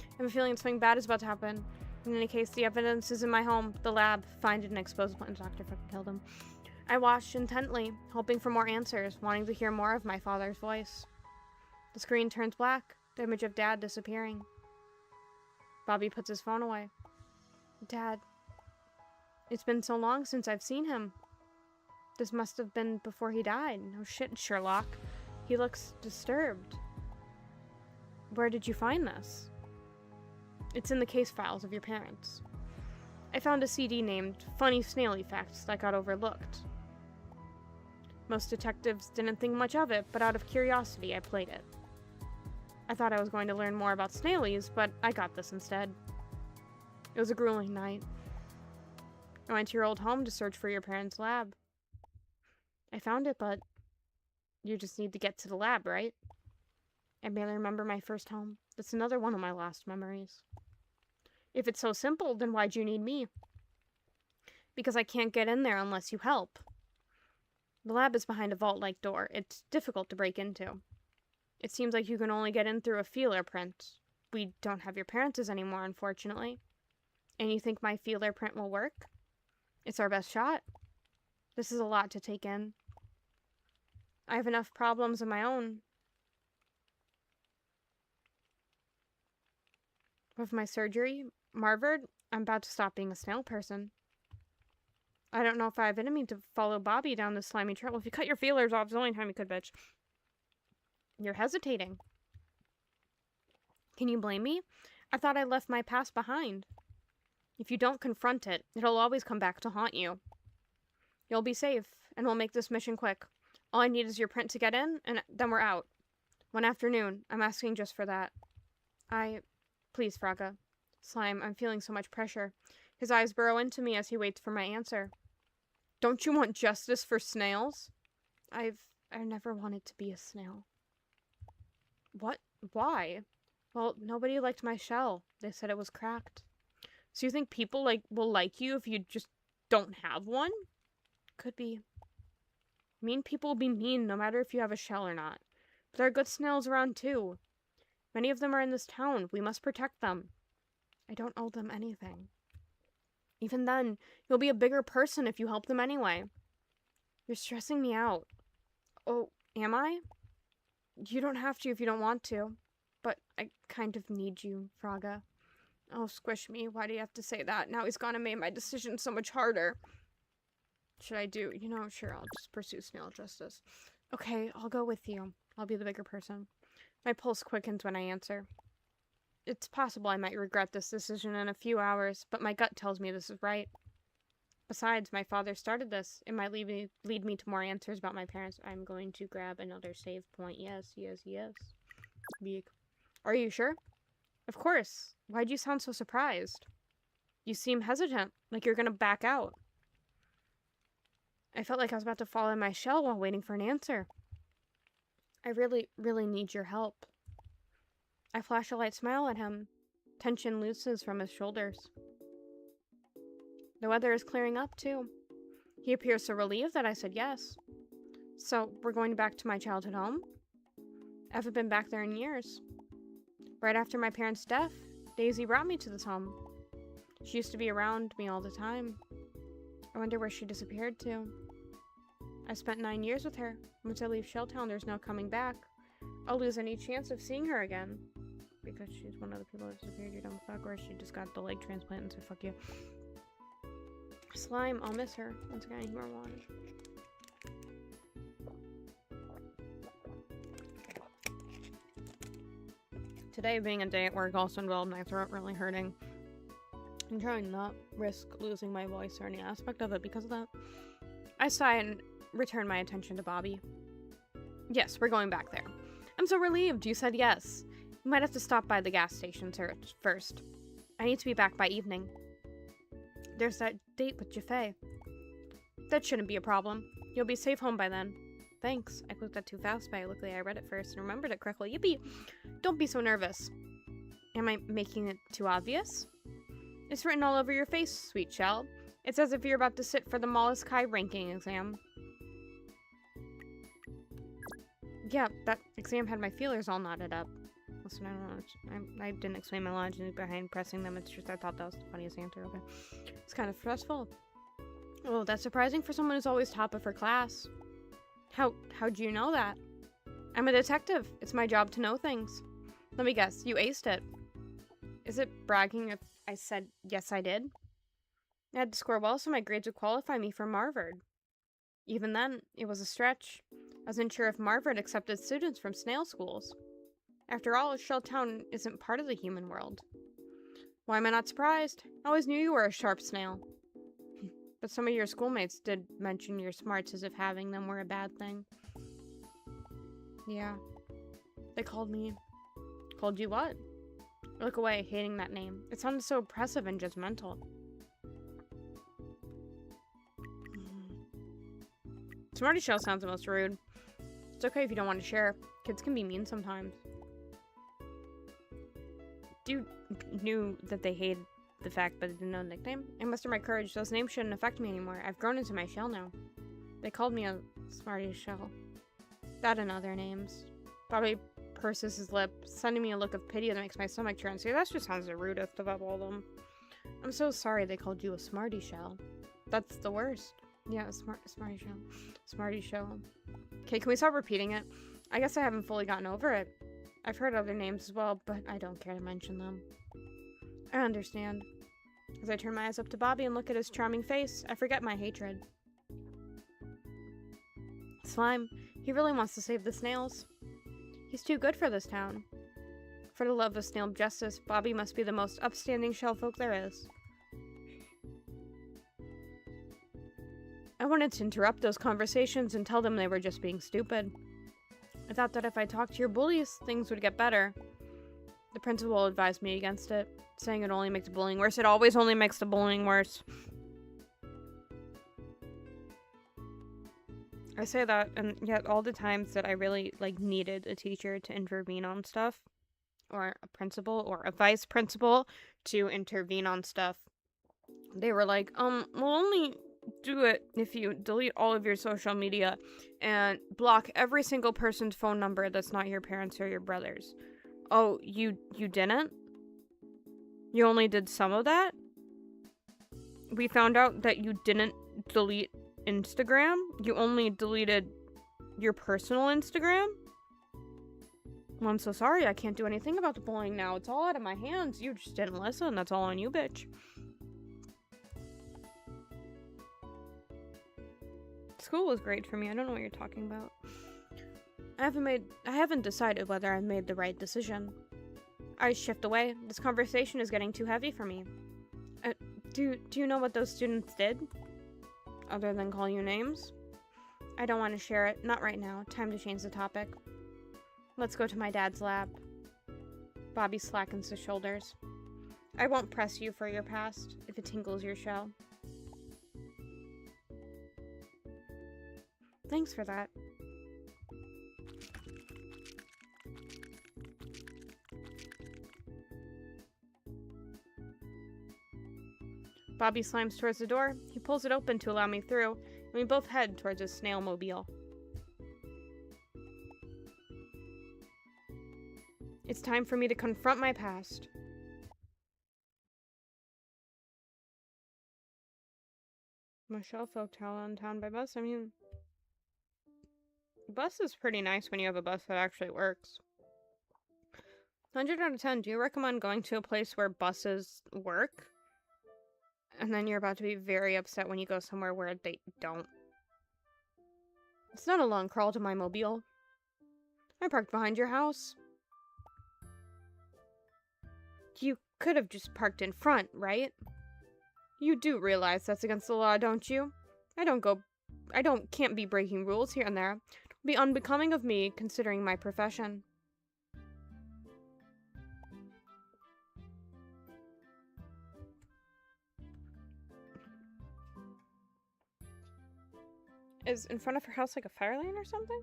I have a feeling something bad is about to happen. In any case, the evidence is in my home, the lab. Find it and expose the doctor fucking killed him. I watched intently, hoping for more answers, wanting to hear more of my father's voice. The screen turns black, the image of Dad disappearing. Bobby puts his phone away. Dad, it's been so long since I've seen him. This must have been before he died. No shit, Sherlock. He looks disturbed. Where did you find this? It's in the case files of your parents. I found a CD named Funny Snaily Facts that got overlooked. Most detectives didn't think much of it, but out of curiosity, I played it. I thought I was going to learn more about snailies, but I got this instead. It was a grueling night. I went to your old home to search for your parents' lab. I found it, but you just need to get to the lab, right? I barely remember my first home. That's another one of my lost memories. If it's so simple, then why'd you need me? Because I can't get in there unless you help. The lab is behind a vault-like door. It's difficult to break into. It seems like you can only get in through a feeler print. We don't have your parents' anymore, unfortunately. And you think my feeler print will work? It's our best shot. This is a lot to take in. I have enough problems of my own. With my surgery, Marvard, I'm about to stop being a snail person. I don't know if I have it in me to follow Bobby down this slimy trail. If you cut your feelers off, it's the only time you could, bitch. You're hesitating. Can you blame me? I thought I left my past behind. If you don't confront it, it'll always come back to haunt you. You'll be safe, and we'll make this mission quick. All I need is your print to get in, and then we're out. One afternoon. I'm asking just for that. Please, Fraga. Slime, I'm feeling so much pressure. His eyes burrow into me as he waits for my answer. Don't you want justice for snails? I've never wanted to be a snail. What? Why? Well, nobody liked my shell. They said it was cracked. So you think people will like you if you just don't have one? Could be. Mean people will be mean no matter if you have a shell or not. But there are good snails around too. Many of them are in this town. We must protect them. I don't owe them anything. Even then, you'll be a bigger person if you help them anyway. You're stressing me out. Oh, am I? You don't have to if you don't want to. But I kind of need you, Fraga. Oh, squish me. Why do you have to say that? Now he's gone and made my decision so much harder. Should I do? Sure, I'll just pursue snail justice. Okay, I'll go with you. I'll be the bigger person. My pulse quickens when I answer. It's possible I might regret this decision in a few hours, but my gut tells me this is right. Besides, my father started this. It might lead me to more answers about my parents. I'm going to grab another save point. Yes. Beak. Are you sure? Of course. Why'd you sound so surprised? You seem hesitant, like you're gonna back out. I felt like I was about to fall in my shell while waiting for an answer. I really, really need your help. I flash a light smile at him. Tension loosens from his shoulders. The weather is clearing up, too. He appears so relieved that I said yes. So, we're going back to my childhood home? I haven't been back there in years. Right after my parents' death, Daisy brought me to this home. She used to be around me all the time. I wonder where she disappeared to. I spent 9 years with her. Once I leave Shelltown, there's no coming back. I'll lose any chance of seeing her again. Because she's one of the people that disappeared, you dumb fuck, or she just got the leg transplant and said fuck you. Slime, I'll miss her. Once again, I need more water. Today being a day at work also involved my throat really hurting. I'm trying to not risk losing my voice or any aspect of it because of that. I sigh and return my attention to Bobby. Yes, we're going back there. I'm so relieved you said yes. You might have to stop by the gas station first. I need to be back by evening. There's that date with Jaffe. That shouldn't be a problem. You'll be safe home by then. Thanks. I clicked that too fast, but luckily I read it first and remembered it correctly. Yippee! Don't be so nervous. Am I making it too obvious? It's written all over your face, sweet shell. It's as if you're about to sit for the mollusk high ranking exam. Yeah, that exam had my feelers all knotted up. Listen, I don't know. I didn't explain my logic behind pressing them. It's just I thought that was the funniest answer. Okay. It's kind of stressful. Oh, that's surprising for someone who's always top of her class. How'd you know that? I'm a detective. It's my job to know things. Let me guess. You aced it. Is it bragging if I said yes I did? I had to score well so my grades would qualify me for Marvard. Even then, it was a stretch. I wasn't sure if Marvard accepted students from Snail schools. After all, Shelltown isn't part of the human world. Why am I not surprised? I always knew you were a sharp snail. But some of your schoolmates did mention your smarts as if having them were a bad thing. Yeah. They called me... Called you what? I look away, hating that name. It sounded so oppressive and judgmental. Smarty Shell sounds the most rude. It's okay if you don't want to share. Kids can be mean sometimes. You knew that they hated the fact, but they didn't know the nickname? I mustered my courage. Those names shouldn't affect me anymore. I've grown into my shell now. They called me a Smarty Shell. That and other names. Bobby purses his lip, sending me a look of pity that makes my stomach turn. See, that just sounds the rudest of all of them. I'm so sorry they called you a Smarty Shell. That's the worst. Yeah, Smarty Shell. Smarty Shell. Okay, can we stop repeating it? I guess I haven't fully gotten over it. I've heard other names as well, but I don't care to mention them. I understand. As I turn my eyes up to Bobby and look at his charming face, I forget my hatred. Slime, he really wants to save the snails. He's too good for this town. For the love of snail justice, Bobby must be the most upstanding shellfolk there is. I wanted to interrupt those conversations and tell them they were just being stupid. I thought that if I talked to your bullies, things would get better. The principal advised me against it, saying it only makes the bullying worse. It always only makes the bullying worse. I say that, and yet all the times that I really, needed a teacher to intervene on stuff, or a principal, or a vice principal to intervene on stuff, they were like, we'll only do it if you delete all of your social media and block every single person's phone number that's not your parents or your brothers. Oh, you didn't? You only did some of that? We found out that you didn't delete Instagram? You only deleted your personal Instagram? Well, I'm so sorry, I can't do anything about the bullying now. It's all out of my hands. You just didn't listen. That's all on you, bitch. School was great for me. I don't know what you're talking about. I haven't decided whether I've made the right decision. I shift away. This conversation is getting too heavy for me. Do you know what those students did? Other than call you names? I don't want to share it. Not right now. Time to change the topic. Let's go to my dad's lab. Bobby slackens his shoulders. I won't press you for your past if it tingles your shell. Thanks for that. Bobby slimes towards the door. He pulls it open to allow me through, and we both head towards his snail mobile. It's time for me to confront my past. Michelle Folktale on Town by Bus. I mean, bus is pretty nice when you have a bus that actually works. 100 out of 10. Do you recommend going to a place where buses work? And then you're about to be very upset when you go somewhere where they don't. It's not a long crawl to my mobile. I parked behind your house. You could have just parked in front, right? You do realize that's against the law, don't you? Can't be breaking rules here and there. It'd be unbecoming of me, considering my profession. Is in front of her house like a fire lane or something?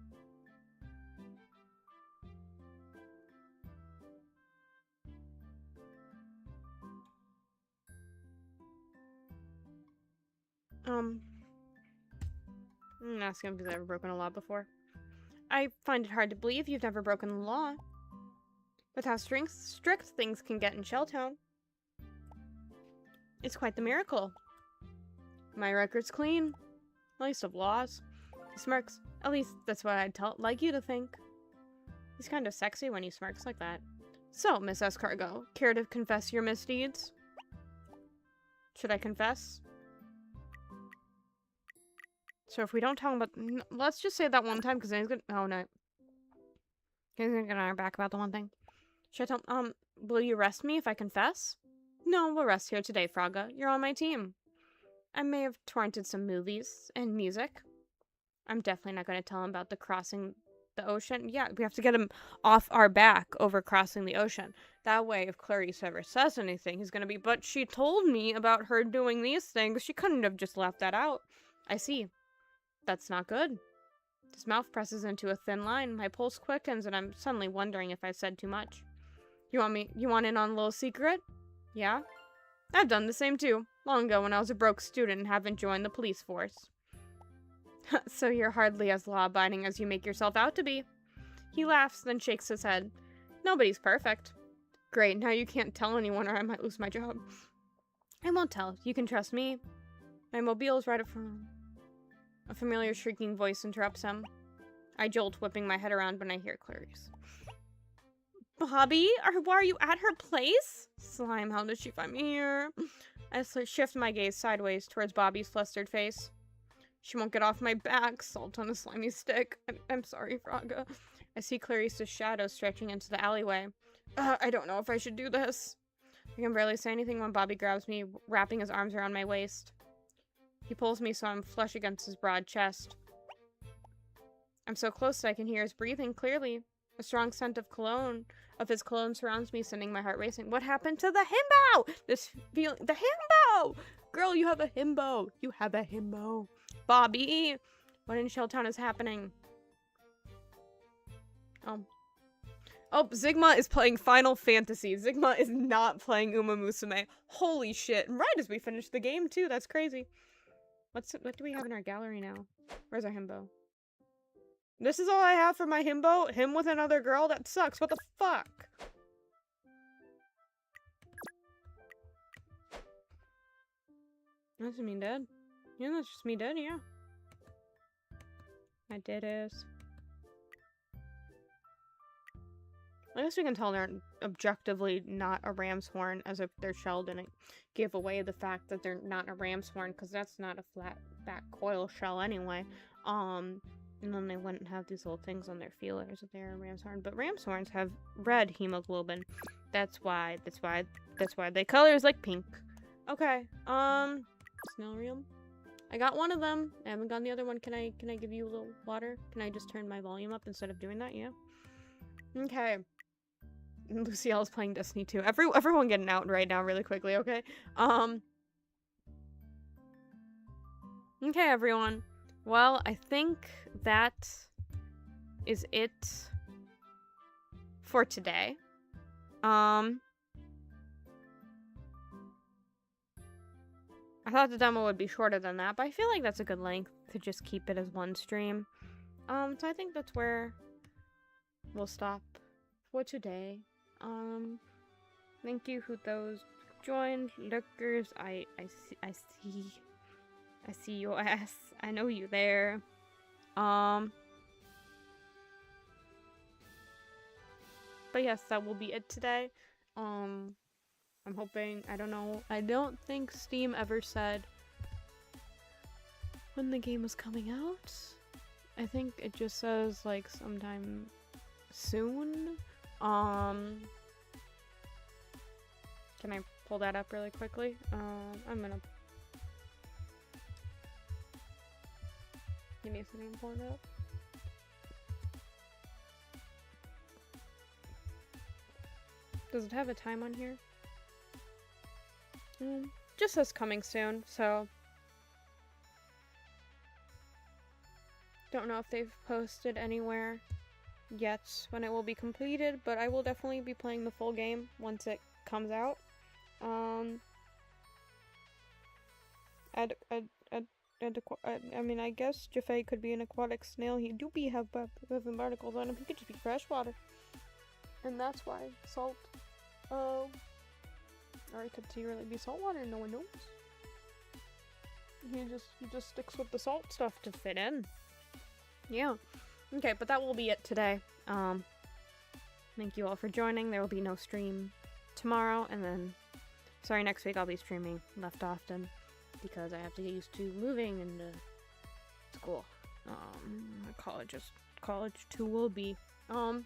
I'm asking if you've ever broken a law before. I find it hard to believe you've never broken the law. With how strict things can get in Shelltown. It's quite the miracle. My record's clean. At least of laws. He smirks. At least that's what I'd like you to think. He's kind of sexy when he smirks like that. So, Miss Escargot, care to confess your misdeeds? Should I confess? So if we don't tell him about... Let's just say that one time, because then he's gonna... Oh, no. He's gonna get on our back about the one thing. Should I tell him... Will you arrest me if I confess? No, we'll rest here today, Fraga. You're on my team. I may have torrented some movies and music. I'm definitely not going to tell him about the crossing the ocean. Yeah, we have to get him off our back over crossing the ocean. That way, if Clarice ever says anything, he's going to be, but she told me about her doing these things. She couldn't have just left that out. I see. That's not good. His mouth presses into a thin line. My pulse quickens, and I'm suddenly wondering if I said too much. You want in on a little secret? Yeah? I've done the same too. Long ago when I was a broke student and haven't joined the police force. So you're hardly as law-abiding as you make yourself out to be. He laughs, then shakes his head. Nobody's perfect. Great, now you can't tell anyone or I might lose my job. I won't tell. You can trust me. My mobile's right up front. A familiar shrieking voice interrupts him. I jolt, whipping my head around when I hear Clarice. Bobby? Why are you at her place? Slime, how did she find me here? I shift my gaze sideways towards Bobby's flustered face. She won't get off my back, salt on a slimy stick. I'm sorry, Fraga. I see Clarice's shadow stretching into the alleyway. I don't know if I should do this. I can barely say anything when Bobby grabs me, wrapping his arms around my waist. He pulls me so I'm flush against his broad chest. I'm so close that I can hear his breathing clearly. A strong scent of his cologne surrounds me, sending my heart racing. What happened to the himbo? The himbo! Girl, you have a himbo. You have a himbo. Bobby! What in Shelltown is happening? Oh, Zigma is playing Final Fantasy. Zigma is not playing Uma Musume. Holy shit. Right as we finish the game, too. That's crazy. What do we have in our gallery now? Where's our himbo? This is all I have for my himbo? Him with another girl? That sucks. What the fuck? That's me dead. Yeah, that's just me dead, yeah. I did it. I guess we can tell they're objectively not a ram's horn, as if their shell didn't give away the fact that they're not a ram's horn, because that's not a flat back coil shell anyway. And then they wouldn't have these little things on their feelers if they're a ram's horn. But ram's horns have red hemoglobin. That's why their color is like pink. Okay, Snailrium. I got one of them. I haven't gotten the other one. Can I give you a little water? Can I just turn my volume up instead of doing that? Yeah. Okay. Lucielle's playing Destiny 2. Everyone getting out right now really quickly, okay? Okay, everyone. Well, I think that is it for today. I thought the demo would be shorter than that, but I feel like that's a good length to just keep it as one stream. So I think that's where we'll stop for today. Thank you who those joined, lurkers. I see your ass. I know you there. But yes, that will be it today. I'm hoping, I don't know, I don't think Steam ever said when the game was coming out. I think it just says, like, sometime soon. Can I pull that up really quickly? I'm gonna... Give me a second to pull it up. Does it have a time on here? Just says coming soon, so... Don't know if they've posted anywhere yet when it will be completed, but I will definitely be playing the full game once it comes out. I mean, I guess Jaffe could be an aquatic snail. He do have barnacles on him. He could just be freshwater. And that's why salt, or it could really be saltwater, no one knows. He just sticks with the salt stuff to fit in. Yeah. Okay, but that will be it today. Thank you all for joining. There will be no stream tomorrow, and then, sorry, next week I'll be streaming left often, because I have to get used to moving into school. College too will be. But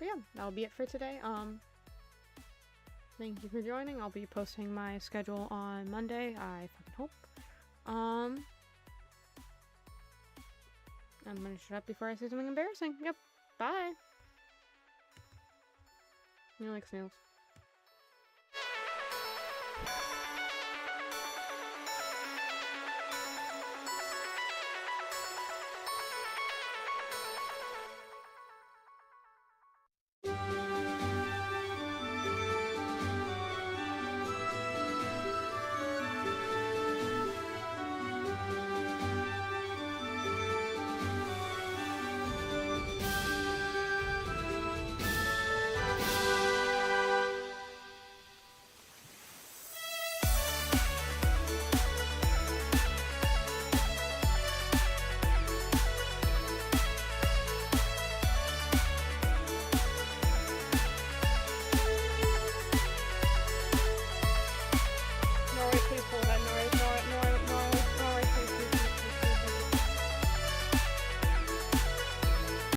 yeah, that'll be it for today. Thank you for joining. I'll be posting my schedule on Monday, I fucking hope. I'm gonna shut up before I say something embarrassing. Yep. Bye. You like snails.